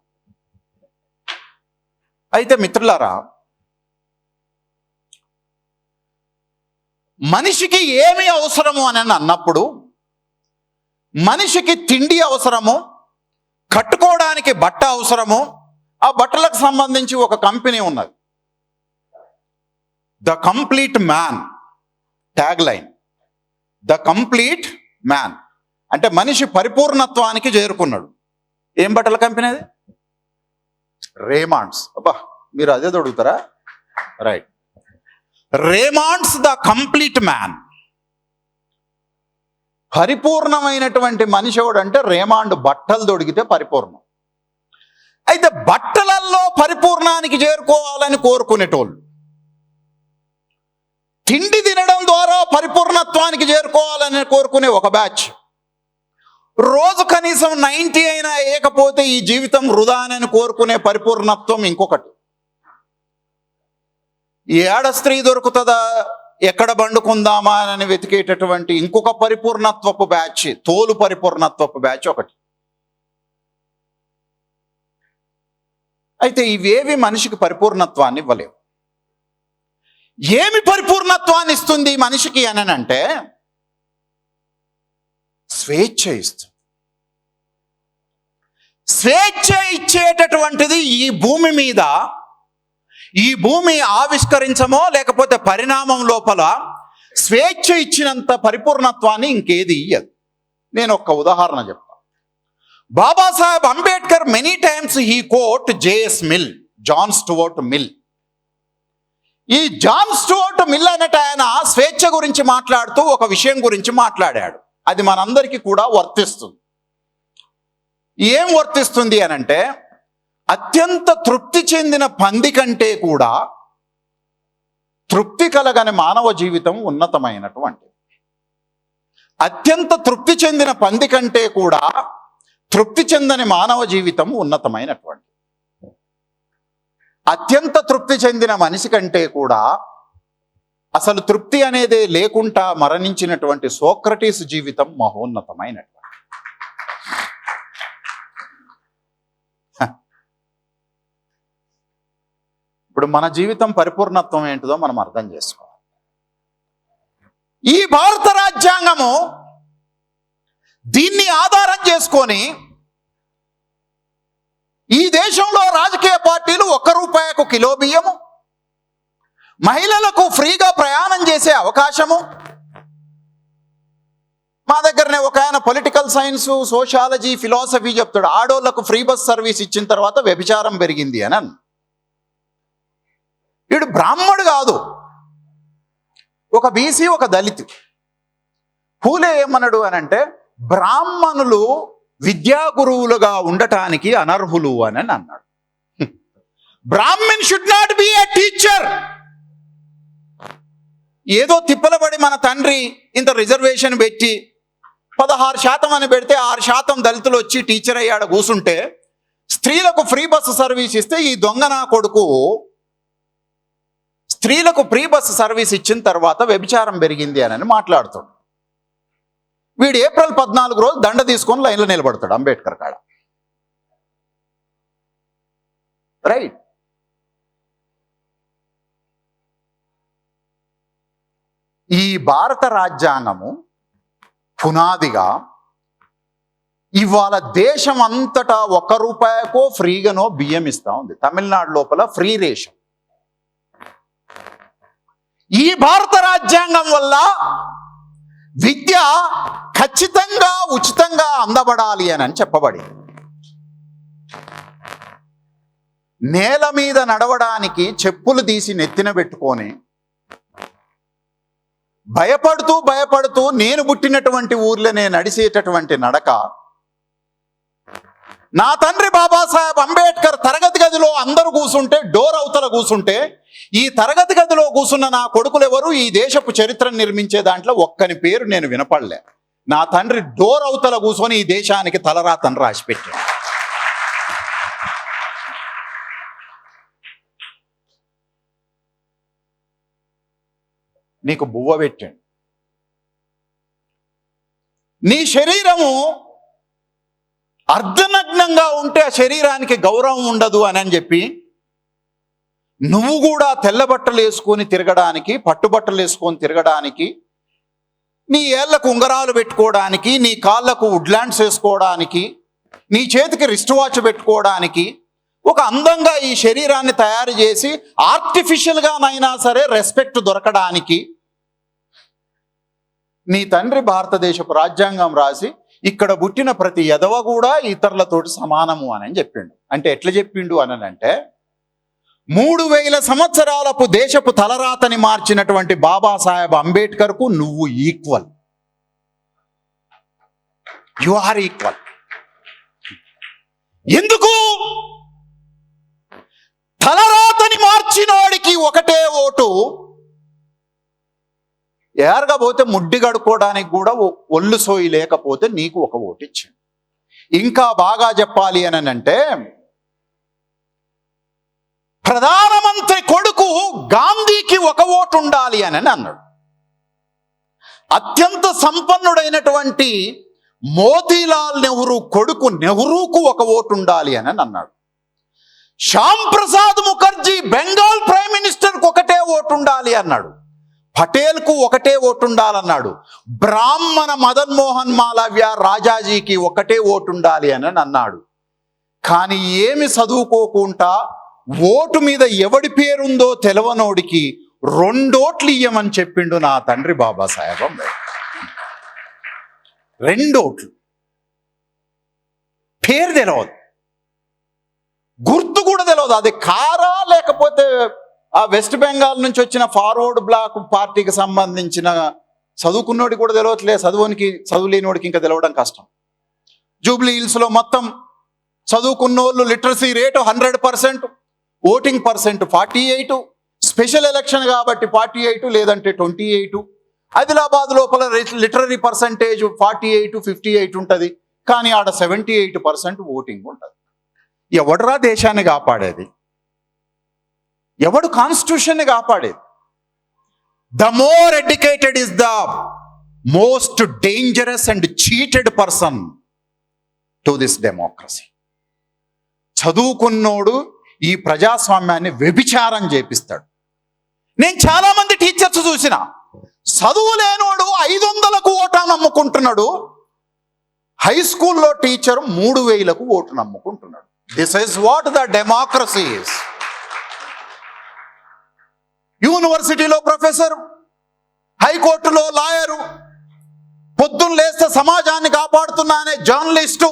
అయితే మిత్రులారా, మనిషికి ఏమి అవసరము అని అన్నప్పుడు మనిషికి తిండి అవసరము, కట్టుకోవడానికి బట్ట అవసరము. ఆ బట్టలకు సంబంధించి ఒక కంపెనీ ఉన్నది, the complete man tag line. The complete man అంటే మనిషి పరిపూర్ణత్వానికి చేరుకున్నాడు. ఏం బట్టల కంపెనీ అది? రేమాండ్స్. అబ్బా, మీరు అదే అడుగుతారా? Right. Raymond's the complete man. పరిపూర్ణమైనటువంటి మనిషి ఎవడంటే రేమాండ్ బట్టలు తొడిగితే పరిపూర్ణం. అయితే బట్టలల్లో పరిపూర్ణానికి చేరుకోవాలని కోరుకునేటోళ్ళు, తిండి తినడం ద్వారా పరిపూర్ణత్వానికి చేరుకోవాలని కోరుకునే ఒక బ్యాచ్, రోజు కనీసం 90 అయినా ఏకపోతే ఈ జీవితం వృధా అని కోరుకునే పరిపూర్ణత్వం ఇంకొకటి. ఏడ స్త్రీ దొరుకుతుందా, ఎక్కడ బండుకుందామా అని వెతికేటటువంటి ఇంకొక పరిపూర్ణత్వపు బ్యాచ్, తోలు పరిపూర్ణత్వపు బ్యాచ్ ఒకటి. అయితే ఇవేవి మనిషికి పరిపూర్ణత్వాన్ని ఇవ్వలేవు. ఏమి పరిపూర్ణత్వాన్ని ఇస్తుంది మనిషికి అని అంటే స్వేచ్ఛ ఇస్తుంది. స్వేచ్ఛ ఇచ్చేటటువంటిది ఈ భూమి మీద, ఈ భూమి ఆవిష్కరించమో లేకపోతే పరిణామం లోపల స్వేచ్ఛ ఇచ్చినంత పరిపూర్ణత్వాన్ని ఇంకేది ఇయ్యదు. నేను ఒక ఉదాహరణ చెప్తాను. Babasaheb Ambedkar many times he quote J S Mill, John Stuart Mill. ఈ జాన్ స్టూవర్ట్ మిల్ అనేట ఆయన స్వేచ్ఛ గురించి మాట్లాడుతూ ఒక విషయం గురించి మాట్లాడాడు. అది మనందరికీ కూడా వర్తిస్తుంది. ఏం వర్తిస్తుంది అనంటే, అత్యంత తృప్తి చెందిన పంది కంటే కూడా తృప్తి కలగని మానవ జీవితం ఉన్నతమైనటువంటి. అత్యంత తృప్తి చెందిన పంది కంటే కూడా తృప్తి చెందని మానవ జీవితం ఉన్నతమైనటువంటి. అత్యంత తృప్తి చెందిన మనిషి కంటే కూడా అసలు తృప్తి అనేదే లేకుండా మరణించినటువంటి సోక్రటీస్ జీవితం మహోన్నతమైనటువంటి. ఇప్పుడు మన జీవితం పరిపూర్ణత్వం ఏంటిదో మనం అర్థం చేసుకోవాలి. ఈ భారత రాజ్యాంగము దీన్ని ఆధారం చేసుకొని ఈ దేశంలో రాజకీయ పార్టీలు ₹1 కిలో బియ్యము, మహిళలకు ఫ్రీగా ప్రయాణం చేసే అవకాశము. మా దగ్గరనే ఒక ఆయన పొలిటికల్ సైన్స్, సోషాలజీ, ఫిలాసఫీ చెప్తాడు. ఆడోళ్లకు ఫ్రీ బస్ సర్వీస్ ఇచ్చిన తర్వాత వ్యభిచారం పెరిగింది అని. వీడు బ్రాహ్మడు కాదు, ఒక బీసీ, ఒక దళితు. పూలే ఏమన్నాడు అని అంటే బ్రాహ్మణులు విద్యా గురువులుగా ఉండటానికి అనర్హులు అని అన్నాడు. Brahmin should not be a teacher. ఏదో తిప్పలబడి మన తండ్రి ఇంత రిజర్వేషన్ పెట్టి 16% అని పెడితే 6% దళితులు వచ్చి టీచర్ అయ్యాడు కూసుంటే, స్త్రీలకు ఫ్రీ బస్సు సర్వీస్ ఇస్తే ఈ దొంగ నా కొడుకు స్త్రీలకు ఫ్రీ బస్సు సర్వీస్ ఇచ్చిన తర్వాత వ్యభిచారం పెరిగింది అని మాట్లాడుతాడు. వీడు ఏప్రిల్ 14 రోజు దండ తీసుకొని లైన్లో నిలబడతాడు అంబేద్కర్ కాడ. రైట్. ఈ భారత రాజ్యాంగము పునాదిగా ఇవాళ దేశం అంతటా ₹1 ఫ్రీగానో బియ్యం ఇస్తా ఉంది. తమిళనాడు లోపల ఫ్రీ రేషన్. ఈ భారత రాజ్యాంగం వల్ల విద్య ఖచ్చితంగా ఉచితంగా అందబడాలి అని చెప్పబడింది. నేల మీద నడవడానికి చెప్పులు తీసి నెత్తిన పెట్టుకొని భయపడుతూ నేను పుట్టినటువంటి ఊర్లోనే నడిచేటటువంటి నడక. నా తండ్రి బాబాసాహెబ్ అంబేద్కర్ తరగతి గదిలో అందరూ కూసుంటే, డోర్ అవతల కూసుంటే, ఈ తరగతి గదిలో కూసున్న నా కొడుకులు ఎవరు ఈ దేశపు చరిత్రను నిర్మించే దాంట్లో ఒక్కని పేరు నేను వినపడలే. నా తండ్రి డోర్ అవతల కూర్చొని ఈ దేశానికి తలరాతను రాసిపెట్టాడు. నీకు బువ్వ పెట్టాడు. నీ శరీరము అర్ధనగ్నంగా ఉంటే ఆ శరీరానికి గౌరవం ఉండదు అని చెప్పి నువ్వు కూడా తెల్లబట్టలు వేసుకొని తిరగడానికి, పట్టుబట్టలు వేసుకొని తిరగడానికి, నీ ఏళ్లకు ఉంగరాలు పెట్టుకోవడానికి, నీ కాళ్ళకు వుడ్లాండ్స్ వేసుకోవడానికి, నీ చేతికి రిస్ట్ వాచ్ పెట్టుకోవడానికి, ఒక అందంగా ఈ శరీరాన్ని తయారు చేసి ఆర్టిఫిషియల్గానైనా సరే రెస్పెక్ట్ దొరకడానికి నీ తండ్రి భారతదేశపు రాజ్యాంగం రాసి ఇక్కడ పుట్టిన ప్రతి ఎదవ కూడా ఇతరులతోటి సమానము అని చెప్పిండు. అంటే ఎట్లా చెప్పిండు అంటే 3000 సంవత్సరాలపు దేశపు తలరాతని మార్చినటువంటి బాబాసాహెబ్ అంబేద్కర్కు నువ్వు ఈక్వల్. You are equal. ఎందుకు? తలరాతని మార్చినోడికి ఒకటే ఓటు, ఏరగపోతే ముడ్డి గడుకోవడానికి కూడా ఒళ్ళు సోయి లేకపోతే నీకు ఒక ఓటు ఇచ్చింది. ఇంకా బాగా చెప్పాలి అని అంటే ప్రధానమంత్రి కొడుకు గాంధీకి ఒక ఓటు ఉండాలి అని అన్నాడు. అత్యంత సంపన్నుడైనటువంటి మోతీలాల్ నెహ్రూ కొడుకు నెహ్రూకు ఒక ఓటు ఉండాలి అని అన్నాడు. శ్యామ్ ప్రసాద్ ముఖర్జీ బెంగాల్ ప్రైమ్ మినిస్టర్కు ఒకటే ఓటు ఉండాలి అన్నాడు. పటేల్కు ఒకటే ఓటు ఉండాలన్నాడు. బ్రాహ్మణ మదన్ మోహన్ మాలవ్య రాజాజీకి ఒకటే ఓటు ఉండాలి అని అన్నాడు. కానీ ఏమి చదువుకోకుండా ఓటు మీద ఎవడి పేరుందో తెలవనోడికి 2 ఓట్లు ఇయ్యమని చెప్పిండు నా తండ్రి బాబాసాహెబ్ అంబేద్కర్. 2 ఓట్లు. పేరు తెలవదు, గుర్తు కూడా తెలియదు. అది కారా లేకపోతే ఆ వెస్ట్ బెంగాల్ నుంచి వచ్చిన ఫార్వర్డ్ బ్లాక్ పార్టీకి సంబంధించిన చదువుకున్నోడికి కూడా తెలియట్లేదు. చదువు లేనివాడికి ఇంకా తెలవడం కష్టం. జూబ్లీ హిల్స్లో మొత్తం చదువుకున్నోళ్ళు literacy rate 100%, voting percent 48, special election కాబట్టి 48 లేదంటే 28. ఆదిలాబాద్ లోపల లిటరరీ పర్సంటేజ్ 48, 58 ఉంటుంది. కానీ ఆడ 78% ఓటింగ్ ఉంటుంది. ఎవడరా దేశాన్ని కాపాడేది? ఎవడు కాన్స్టిట్యూషన్ని కాపాడేది? The more educated is the most dangerous and cheated person to this democracy. చదువుకున్నోడు ఈ ప్రజాస్వామ్యాన్ని వ్యభిచారం చేపిస్తాడు. నేను చాలా మంది టీచర్స్ చూసిన, చదువు లేనోడు 500కు ఓటు నమ్ముకుంటున్నాడు, హై స్కూల్లో టీచర్ 3000కు ఓటు నమ్ముకుంటున్నాడు. This is what the democracy is. యూనివర్సిటీలో ప్రొఫెసర్, హైకోర్టులో లాయరు, పొద్దున్న లేస్తే సమాజాన్ని కాపాడుతున్నా అనే జర్నలిస్టు,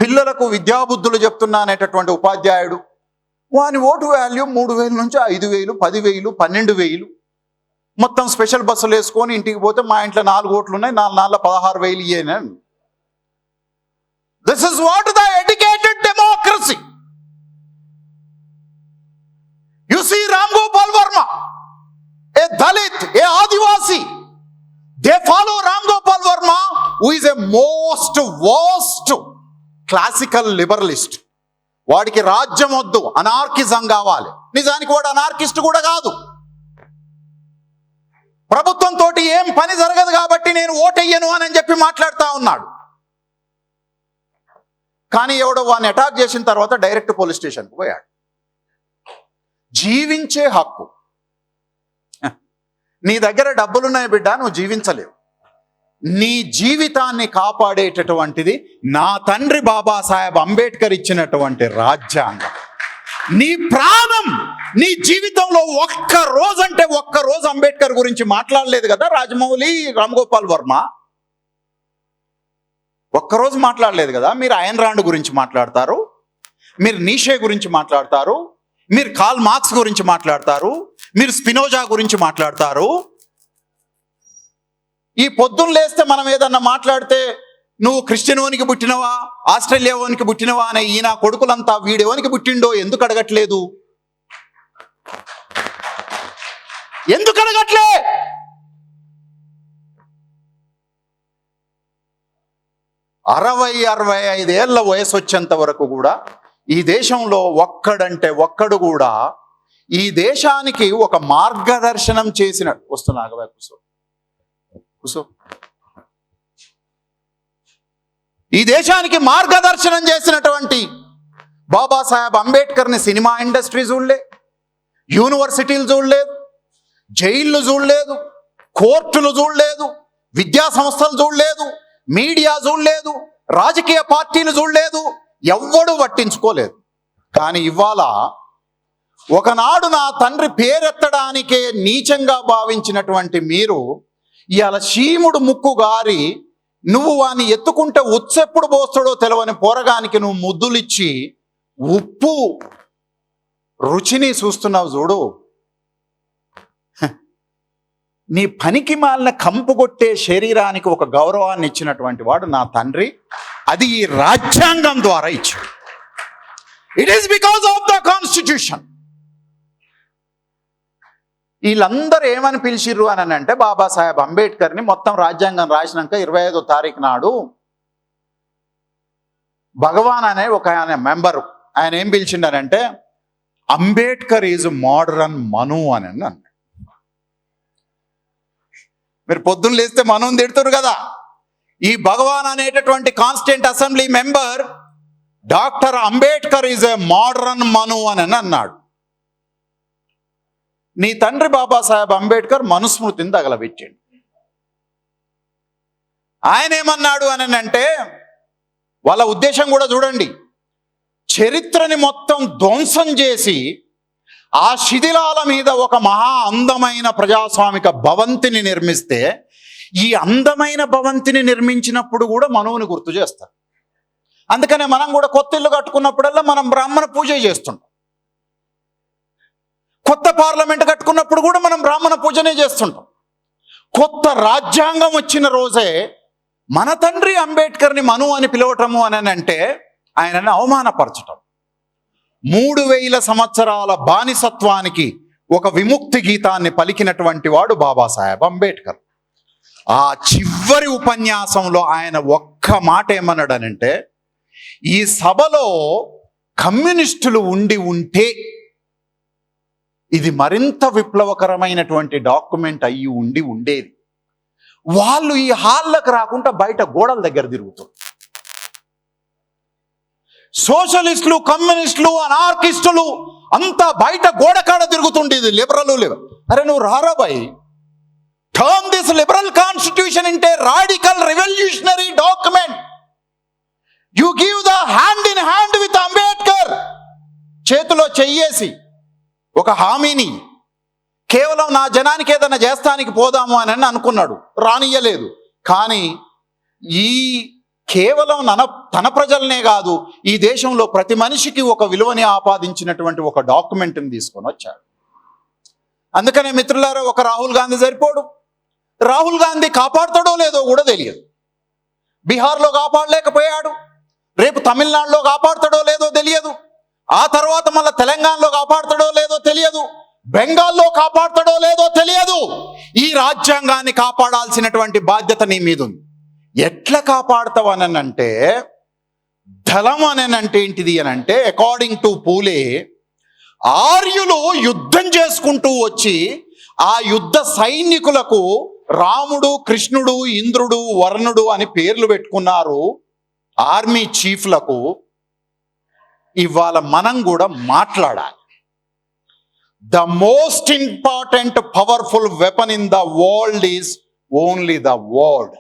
పిల్లలకు విద్యాబుద్ధులు చెప్తున్నా అనేటటువంటి ఉపాధ్యాయుడు, వాని ఓటు వాల్యూ 3000 నుంచి 5000, 10,000, 12,000. మొత్తం స్పెషల్ బస్సులు వేసుకొని ఇంటికి పోతే మా ఇంట్లో 4 ఓట్లు ఉన్నాయి, 4 16,000 ఇయ్యేనండి. This is what the educated democracy. You see Ram Gopal Varma, a Dalit, a Adivasi, they follow Ram Gopal Varma who is a most worst classical liberalist. వాడికి రాజ్యం వద్దు, అనార్కిజం కావాలి. నిజానికి వాడు అనార్కిస్ట్ కూడా కాదు. ప్రభుత్వంతో ఏం పని జరగదు కాబట్టి నేను ఓటెయ్యను అని చెప్పి మాట్లాడుతూ ఉన్నాడు. కానీ ఎవడో వాడిని అటాక్ చేసిన తర్వాత డైరెక్ట్ పోలీస్ స్టేషన్కి పోయాడు. జీవించే హక్కు. నీ దగ్గర డబ్బులున్నాయి బిడ్డ, నువ్వు జీవించలేవు. నీ జీవితాన్ని కాపాడేటటువంటిది నా తండ్రి బాబాసాహెబ్ అంబేద్కర్ ఇచ్చినటువంటి రాజ్యాంగం. నీ ప్రాణం, నీ జీవితంలో ఒక్క రోజు అంబేద్కర్ గురించి మాట్లాడలేదు కదా రాజమౌళి, రామ్ గోపాల్ వర్మ. ఒక్కరోజు మాట్లాడలేదు కదా. మీరు అయన్ రాండ్ గురించి మాట్లాడతారు, మీరు నీషే గురించి మాట్లాడతారు, మీరు కార్ల్ మార్క్స్ గురించి మాట్లాడతారు, మీరు స్పినోజా గురించి మాట్లాడతారు. ఈ పొద్దున్న లేస్తే మనం ఏదన్నా మాట్లాడితే నువ్వు క్రిస్టియన్కి పుట్టినవా, ఆస్ట్రేలియాకి పుట్టినవా అనే ఈయన కొడుకులంతా వీడెవనికి పుట్టిండో ఎందుకు అడగట్లేదు? ఎందుకు అడగట్లే? అరవై 65 ఏళ్ల వయసు వచ్చేంత వరకు కూడా ఈ దేశంలో ఒక్కడు కూడా ఈ దేశానికి ఒక మార్గదర్శనం చేసిన ఈ దేశానికి మార్గదర్శనం చేసినటువంటి బాబాసాహెబ్ అంబేద్కర్ని సినిమా ఇండస్ట్రీ చూడలే, యూనివర్సిటీలు చూడలేదు, జైళ్ళు చూడలేదు, కోర్టులు చూడలేదు, విద్యా సంస్థలు చూడలేదు, మీడియా చూడలేదు, రాజకీయ పార్టీలు చూడలేదు, ఎవ్వడూ పట్టించుకోలేదు. కానీ ఇవాళ ఒకనాడు నా తండ్రి పేరెత్తడానికే నీచంగా భావించినటువంటి మీరు ఇవాళ చీముడు ముక్కు గారి నువ్వు వాని ఎత్తుకుంటే ఉచ్చెప్పుడు పోస్తాడో తెలవని పోరగానికి నువ్వు ముద్దులిచ్చి ఉప్పు రుచిని చూస్తున్నావు చూడు. నీ పనికి మాలిన కంపు కొట్టే శరీరానికి ఒక గౌరవాన్ని ఇచ్చినటువంటి వాడు నా తండ్రి. అది ఈ రాజ్యాంగం ద్వారా ఇచ్చాడు. It is because of the constitution. వీళ్ళందరూ ఏమని పిలిచిర్రు అని అంటే బాబాసాహెబ్ అంబేద్కర్ని మొత్తం రాజ్యాంగం రాసినాక 25వ తారీఖు నాడు భగవాన్ అనే ఒక ఆయన మెంబరు, ఆయన ఏం పిలిచిండనంటే అంబేద్కర్ ఈజ్ మోడరన్ మను అని అన్నాడు. మీరు పొద్దున్న లేస్తే మనుని తిడుతురు కదా. ఈ భగవాన్ అనేటటువంటి constituent assembly member doctor Ambedkar is a modern Manu అని అన్నాడు. నీ తండ్రి బాబాసాహెబ్ అంబేద్కర్ మనుస్మృతిని తగలబెట్టాడు. ఆయన ఏమన్నాడు అని అంటే వాళ్ళ ఉద్దేశం కూడా చూడండి, చరిత్రని మొత్తం ధ్వంసం చేసి ఆ శిథిలాల మీద ఒక మహా అందమైన ప్రజాస్వామిక భవంతిని నిర్మిస్తే ఈ అందమైన భవంతిని నిర్మించినప్పుడు కూడా మనువుని గుర్తు చేస్తారు. అందుకనే మనం కూడా కొత్త ఇల్లు కట్టుకున్నప్పుడల్లా మనం బ్రాహ్మణ పూజ చేస్తుంటాం. కొత్త పార్లమెంట్ కట్టుకున్నప్పుడు కూడా మనం బ్రాహ్మణ పూజనే చేస్తుంటాం. కొత్త రాజ్యాంగం వచ్చిన రోజే మన తండ్రి అంబేద్కర్ని మను అని పిలవటము అని అంటే ఆయనని అవమానపరచటం. 3000 సంవత్సరాల బానిసత్వానికి ఒక విముక్తి గీతాన్ని పలికినటువంటి వాడు బాబాసాహెబ్ అంబేద్కర్. ఆ చివరి ఉపన్యాసంలో ఆయన ఒక్క మాట ఏమన్నాడనంటే, ఈ సభలో కమ్యూనిస్టులు ఉంటే ఇది మరింత విప్లవకరమైనటువంటి డాక్యుమెంట్ అయ్యి ఉండేది. వాళ్ళు ఈ హాల్లకు రాకుండా బయట గోడల దగ్గర తిరుగుతారు. సోషలిస్టులు, కమ్యూనిస్టులు, అనార్కిస్టులు అంతా బయట గోడకాడ తిరుగుతుండేది. లిబరల్ అరే నువ్వు రారా boy, turn this liberal constitution into radical revolutionary document. You give the hand in hand with Ambedkar. చేతిలో చెయ్యేసి ఒక హామీని, కేవలం నా జనానికి ఏదైనా చేస్తానికి పోదాము అని అనుకున్నాడు, రానియ్యలేదు. కానీ ఈ కేవలం తన ప్రజలనే కాదు, ఈ దేశంలో ప్రతి మనిషికి ఒక విలువని ఆపాదించినటువంటి ఒక డాక్యుమెంట్ని తీసుకొని వచ్చాడు. అందుకనే మిత్రులారా, ఒక రాహుల్ గాంధీ సరిపోడు. రాహుల్ గాంధీ కాపాడుతాడో లేదో కూడా తెలియదు. బీహార్లో కాపాడలేకపోయాడు, రేపు తమిళనాడులో కాపాడుతాడో లేదో తెలియదు, ఆ తర్వాత మళ్ళీ తెలంగాణలో కాపాడుతాడో లేదో తెలియదు, బెంగాల్లో కాపాడుతాడో లేదో తెలియదు. ఈ రాజ్యాంగాన్ని కాపాడాల్సినటువంటి బాధ్యత నీ మీద ఉంది. ఎట్లా కాపాడుతావు అనంటే, దళం అనంటే ఏంటిది అనంటే, అకార్డింగ్ టు పూలే, ఆర్యులు యుద్ధం చేసుకుంటూ వచ్చి ఆ యుద్ధ సైనికులకు రాముడు, కృష్ణుడు, ఇంద్రుడు, వర్ణుడు అని పేర్లు పెట్టుకున్నారు ఆర్మీ చీఫ్లకు. ఇవాళ మనం కూడా మాట్లాడాలి. The most important powerful weapon in the world is only the word.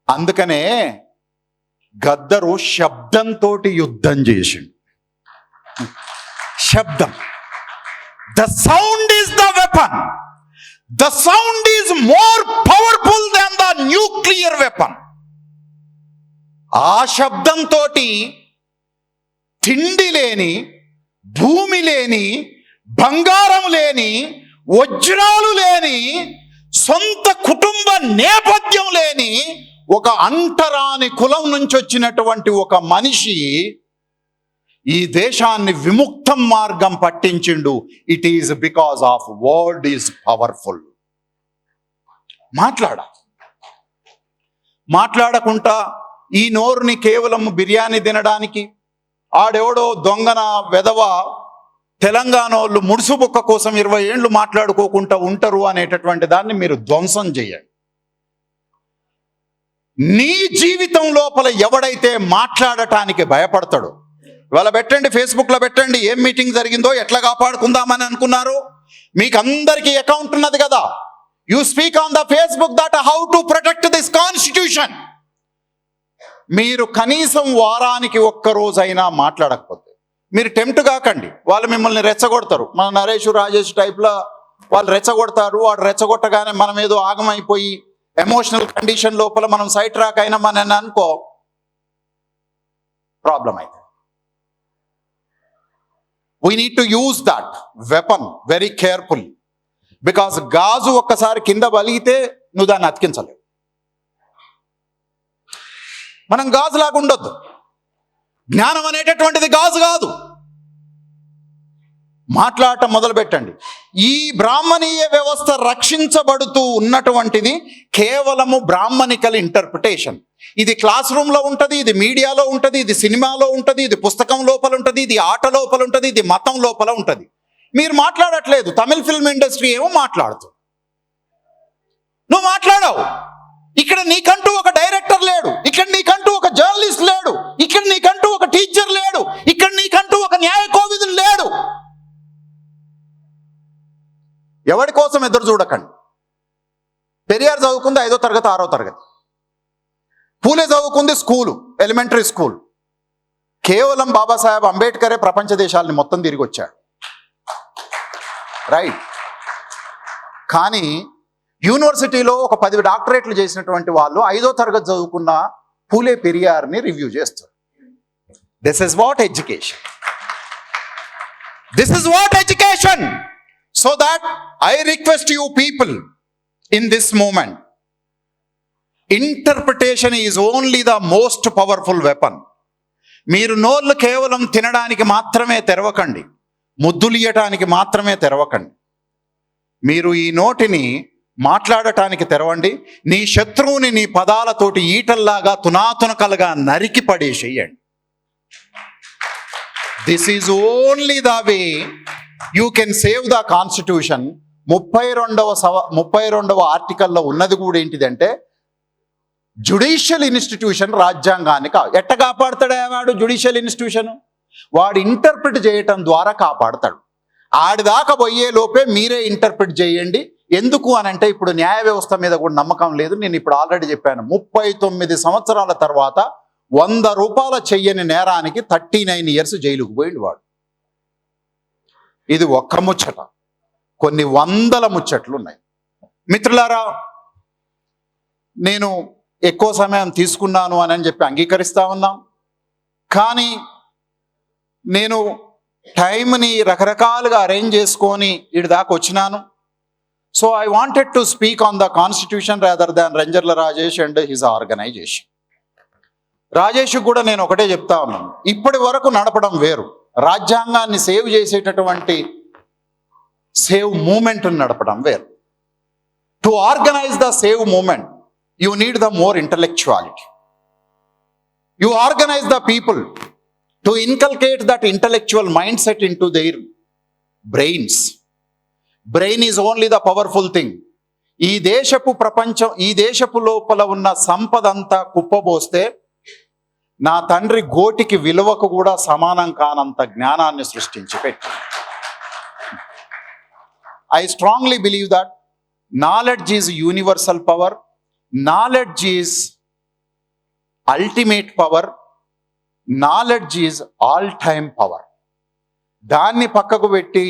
అందుకనే గద్దరు శబ్దంతో యుద్ధం చేసిండు. శబ్దం, the sound is the weapon. The sound is more powerful than the nuclear weapon. ఆ శబ్దంతో తిండి లేని, భూమి లేని, బంగారం లేని, వజ్రాలు లేని, సొంత కుటుంబ నేపథ్యం లేని ఒక అంటరాని కులం నుంచి వచ్చినటువంటి ఒక మనిషి ఈ దేశాన్ని విముక్తం మార్గం పట్టించిండు. It is because of word is powerful. మాట్లాడకుండా ఈ నోరుని కేవలం బిర్యానీ తినడానికి, ఆడెవడో దొంగన వెధవ తెలంగాణ వాళ్ళు ముడుసు బొక్క కోసం 20 ఏళ్ళు మాట్లాడుకోకుండా ఉంటారు అనేటటువంటి దాన్ని మీరు ధ్వంసం చేయండి. నీ జీవితం లోపల ఎవడైతే మాట్లాడటానికి భయపడతాడో, ఇవాళ పెట్టండి, ఫేస్బుక్లో పెట్టండి, ఏం మీటింగ్ జరిగిందో, ఎట్లా కాపాడుకుందామని అనుకున్నారు. మీకు అందరికీ అకౌంట్ ఉన్నది కదా. You speak on the Facebook that how to protect this constitution. మీరు కనీసం వారానికి ఒక్కరోజైనా మాట్లాడకపోతే మీరు టెంప్ట్ కాకండి. వాళ్ళు మిమ్మల్ని రెచ్చగొడతారు. మన నరేష్, రాజేష్ టైప్లో వాళ్ళు రెచ్చగొడతారు. వాడు రెచ్చగొట్టగానే మనం ఏదో ఆగమైపోయి ఎమోషనల్ కండిషన్ లోపల మనం సైట్ ట్రాక్ అయినామని అనుకో, ప్రాబ్లం అయితే. We need to use that weapon very carefully. Because గాజు ఒక్కసారి కింద బలిగితే నువ్వు దాన్ని అతికించలేవు. మనం గాజులాగా ఉండొద్దు. జ్ఞానం అనేటటువంటిది గాజు కాదు. మాట్లాడటం మొదలు పెట్టండి. ఈ బ్రాహ్మణీయ వ్యవస్థ రక్షించబడుతూ ఉన్నటువంటిది కేవలము బ్రాహ్మణికల్ ఇంటర్ప్రిటేషన్. ఇది క్లాస్ రూమ్లో ఉంటుంది, ఇది మీడియాలో ఉంటుంది, ఇది సినిమాలో ఉంటుంది, ఇది పుస్తకం లోపల ఉంటుంది, ఇది ఆట లోపల ఉంటుంది, ఇది మతం లోపల ఉంటుంది. మీరు మాట్లాడట్లేదు. తమిళ ఫిల్మ్ ఇండస్ట్రీ ఏమో మాట్లాడుతుంది, నువ్వు మాట్లాడవు. ఇక్కడ నీకంటూ ఒక డైరెక్టర్ లేడు, ఇక్కడ నీకంటూ ఒక జర్నలిస్ట్ లేడు, ఇక్కడ నీకంటూ ఒక టీచర్ లేడు, ఇక్కడ నీకంటూ ఒక న్యాయ కోవిదులు లేడు. ఎవరి కోసం ఎదురు చూడకండి. పెరియార్ చదువుకుంది 5వ తరగతి 6వ తరగతి, పూలే చదువుకుంది స్కూలు, ఎలిమెంటరీ స్కూల్. కేవలం బాబాసాహెబ్ అంబేద్కరే ప్రపంచ దేశాలని మొత్తం తిరిగి వచ్చాడు, రైట్. కానీ యూనివర్సిటీలో ఒక 10 డాక్టరేట్లు చేసినటువంటి వాళ్ళు 5వ తరగతి చదువుకున్న పూలే పెరియార్ని రివ్యూ చేస్తారు. This is what education. This is what education. So that I request you people in this moment, interpretation is only the most powerful weapon. మీరు నోళ్ళు కేవలం తినడానికి మాత్రమే తెరవకండి, ముద్దులియటానికి మాత్రమే తెరవకండి. మీరు ఈ నోటిని మాట్లాడటానికి తెరవండి. నీ శత్రువుని నీ పదాలతోటి ఈటల్లాగా తునాతునకలుగా నరికి పడేసేయండి. This is only the way you can save the constitution. 32వ ఆర్టికల్లో ఉన్నది కూడా ఏంటిదంటే జ్యుడిషియల్ ఇన్స్టిట్యూషన్ రాజ్యాంగాన్ని ఎట్ట కాపాడతాడా వాడు? జ్యుడిషియల్ ఇన్స్టిట్యూషన్ వాడు ఇంటర్ప్రిట్ చేయటం ద్వారా కాపాడతాడు. ఆడిదాకా పోయే లోపే మీరే ఇంటర్ప్రిట్ చేయండి. ఎందుకు అనంటే ఇప్పుడు న్యాయ వ్యవస్థ మీద కూడా నమ్మకం లేదు. నేను ఇప్పుడు ఆల్రెడీ చెప్పాను, 39 సంవత్సరాల తర్వాత 100 రూపాయల చెయ్యని నేరానికి 39 ఇయర్స్ జైలుకు పోయింది వాడు. ఇది ఒక్క ముచ్చట, కొన్ని వందల ముచ్చట్లు ఉన్నాయి. మిత్రులారా, నేను ఎక్కువ సమయం తీసుకున్నాను అని చెప్పి అంగీకరిస్తా ఉన్నాం. కానీ నేను టైంని రకరకాలుగా అరేంజ్ చేసుకొని ఇటు దాకా వచ్చినాను. So I wanted to speak on the constitution rather than Ranjarla Rajesh and his organization. Rajesh కూడా నేను ఒకటే చెప్తా ఉన్నాను, ఇప్పటి వరకు నడపడం వేరు, రాజ్యాంగాన్ని సేవ్ చేసేటటువంటి సేవ్ మూమెంట్ నడపడం వేరు. To organise the save moment you need the more intellectuality. You organise the people to inculcate that intellectual mind set in to their brains. Brain is only the powerful thing. ఈ దేశపు లోపల ఉన్న సంపద అంతా కుప్పబోస్తే నా తండ్రి గోటికి విలువకు కూడా సమానం కానంత జ్ఞానాన్ని సృష్టించి పెట్టి. I strongly believe that knowledge is universal power. Knowledge is ultimate power. Knowledge is all-time power. దాన్ని పక్కకు పెట్టి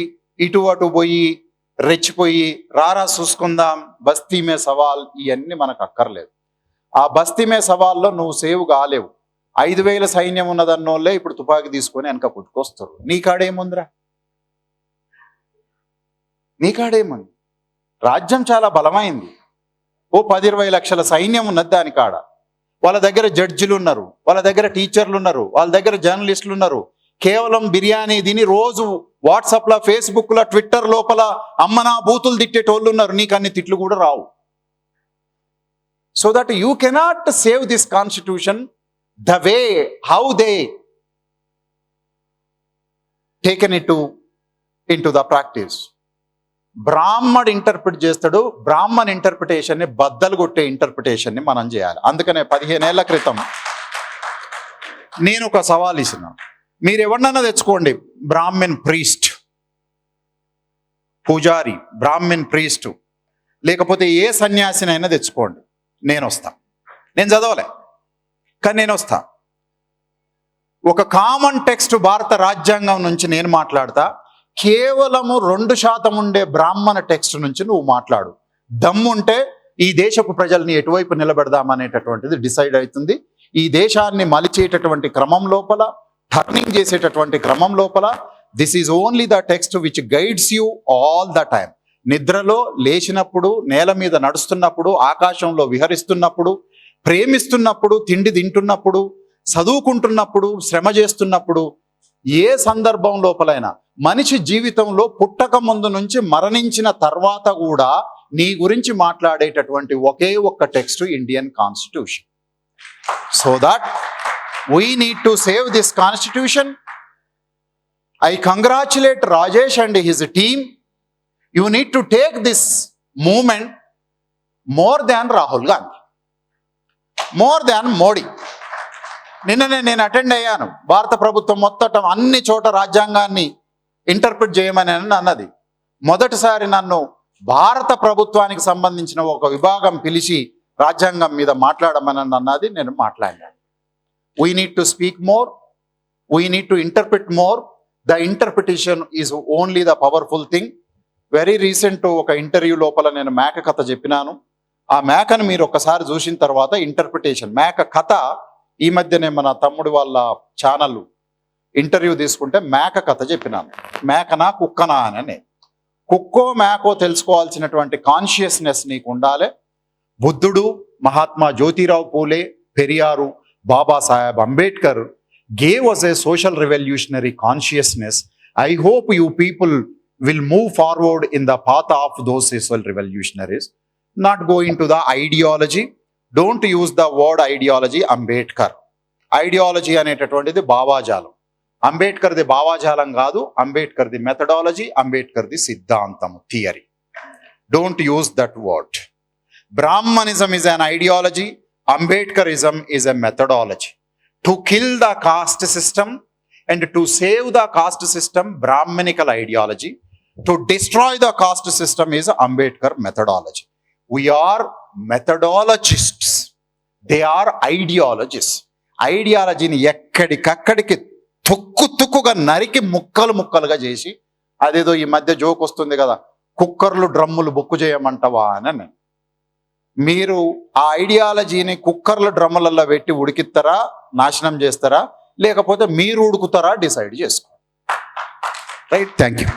ఇటు అటు పోయి రెచ్చిపోయి రారా చూసుకుందాం, బస్తీ మే సవాల్, ఇవన్నీ మనకు అక్కర్లేదు. ఆ బస్తీ మే సవాల్లో నువ్వు సేవ్ కాలేవు. 5,000 సైన్యం ఉన్నదన్నోళ్ళే ఇప్పుడు తుపాకీ తీసుకొని వెనక పుట్టుకొస్తారు. నీకాడేముందిరా? నీకాడేముంది? రాజ్యం చాలా బలమైంది. 10-20 లక్షల సైన్యం ఉన్నది దాని కాడ. వాళ్ళ దగ్గర జడ్జిలు ఉన్నారు, వాళ్ళ దగ్గర టీచర్లు ఉన్నారు, వాళ్ళ దగ్గర జర్నలిస్టులు ఉన్నారు. కేవలం బిర్యానీ తిని రోజు వాట్సాప్లో, ఫేస్బుక్లో, ట్విట్టర్ లోపల అమ్మనా బూతులు తిట్టేటోళ్ళు ఉన్నారు. నీకు అన్ని తిట్లు కూడా రావు. So that you cannot save this constitution the way how they taken it into the practice. బ్రాహ్మణుడు ఇంటర్ప్రిట్ చేస్తాడు, బ్రాహ్మణ్ ఇంటర్ప్రిటేషన్ని బద్దలు కొట్టే ఇంటర్ప్రిటేషన్ని మనం చేయాలి. అందుకనే 15 ఏళ్ల క్రితం నేను ఒక సవాల్ ఇస్తున్నా, మీరు ఎవరినన్నా తెచ్చుకోండి, బ్రాహ్మణ్ ప్రీస్ట్, పూజారి, బ్రాహ్మణ్ ప్రీస్ట్, లేకపోతే ఏ సన్యాసినైనా తెచ్చుకోండి, నేను వస్తా. నేను చదవలే కానీ నేను వస్తా. ఒక కామన్ టెక్స్ట్ భారత రాజ్యాంగం నుంచి నేను మాట్లాడతా. కేవలము 2% ఉండే బ్రాహ్మణ టెక్స్ట్ నుంచి నువ్వు మాట్లాడు. దమ్ముంటే ఈ దేశపు ప్రజల్ని ఎటువైపు నిలబెడదామనేటటువంటిది డిసైడ్ అవుతుంది. ఈ దేశాన్ని మలిచేటటువంటి క్రమం లోపల, టర్నింగ్ చేసేటటువంటి క్రమం లోపల this is only the text which guides you all the time. నిద్రలో లేచినప్పుడు, నేల మీద నడుస్తున్నప్పుడు, ఆకాశంలో విహరిస్తున్నప్పుడు, ప్రేమిస్తున్నప్పుడు, తిండి తింటున్నప్పుడు, చదువుకుంటున్నప్పుడు, శ్రమ చేస్తున్నప్పుడు, ఏ సందర్భం లోపలైనా మనిషి జీవితంలో పుట్టక ముందు నుంచి మరణించిన తర్వాత కూడా నీ గురించి మాట్లాడేటటువంటి ఒకే ఒక్క text Indian constitution. So that we need to save this constitution. I congratulate Rajesh and his team. You need to take this moment more than Rahul Gandhi, more than Modi. నిన్ననే నేను అటెండ్ అయ్యాను. భారత ప్రభుత్వం మొత్తం అన్ని చోట రాజ్యాంగాన్ని ఇంటర్ప్రిట్ చేయమని అన్నది. మొదటిసారి నన్ను భారత ప్రభుత్వానికి సంబంధించిన ఒక విభాగం పిలిచి రాజ్యాంగం మీద మాట్లాడమని అన్నది. నేను మాట్లాడాను. We need to speak more, we need to interpret more. The interpretation is only the powerful thing. Very recent ఒక ఇంటర్వ్యూ లోపల నేను మేక కథ చెప్పినాను. ఆ మేకను మీరు ఒకసారి చూసిన తర్వాత ఇంటర్ప్రిటేషన్, మేక కథ ఈ మధ్యనే మన తమ్ముడు వాళ్ళ ఛానల్ ఇంటర్వ్యూ తీసుకుంటే మేక కథ చెప్పినాను. మేకనా కుక్కనా అని. కుక్కో మేకో తెలుసుకోవాల్సినటువంటి కాన్షియస్నెస్ నీకు ఉండాలి. బుద్ధుడు, Mahatma Jyotirao Phule, Periyar, Babasaheb Ambedkar gave us a social revolutionary consciousness. I hope you people will move forward in the path of those social revolutionaries. Not going to the ideology. Don't use the word ideology. Ambedkar ideology అనేటటువంటిది భావాజాలం. అంబేద్కర్ది భావాజాలం కాదు, అంబేద్కర్ది methodology, అంబేద్కర్ది సిద్ధాంతము, theory. Don't use that word. Brahminism is an ideology, Ambedkarism is a methodology. To kill the caste system and to save the caste system, Brahminical ideology. To destroy the caste system is Ambedkar methodology. We are methodologists. They are ideologists. ఐడియాలజీని ఎక్కడికక్కడికి తుక్కుగా నరికి ముక్కలుగా చేసి, అదేదో ఈ మధ్య joke వస్తుంది కదా, కుక్కర్లు డ్రమ్ములు బుక్కు చేయమంటావా అని. మీరు ఆ ఐడియాలజీని కుక్కర్ల డ్రమ్ములలో పెట్టి ఉడికిస్తారా, నాశనం చేస్తారా, లేకపోతే మీరు ఉడుకుతారా డిసైడ్ చేసుకో. Right, thank you.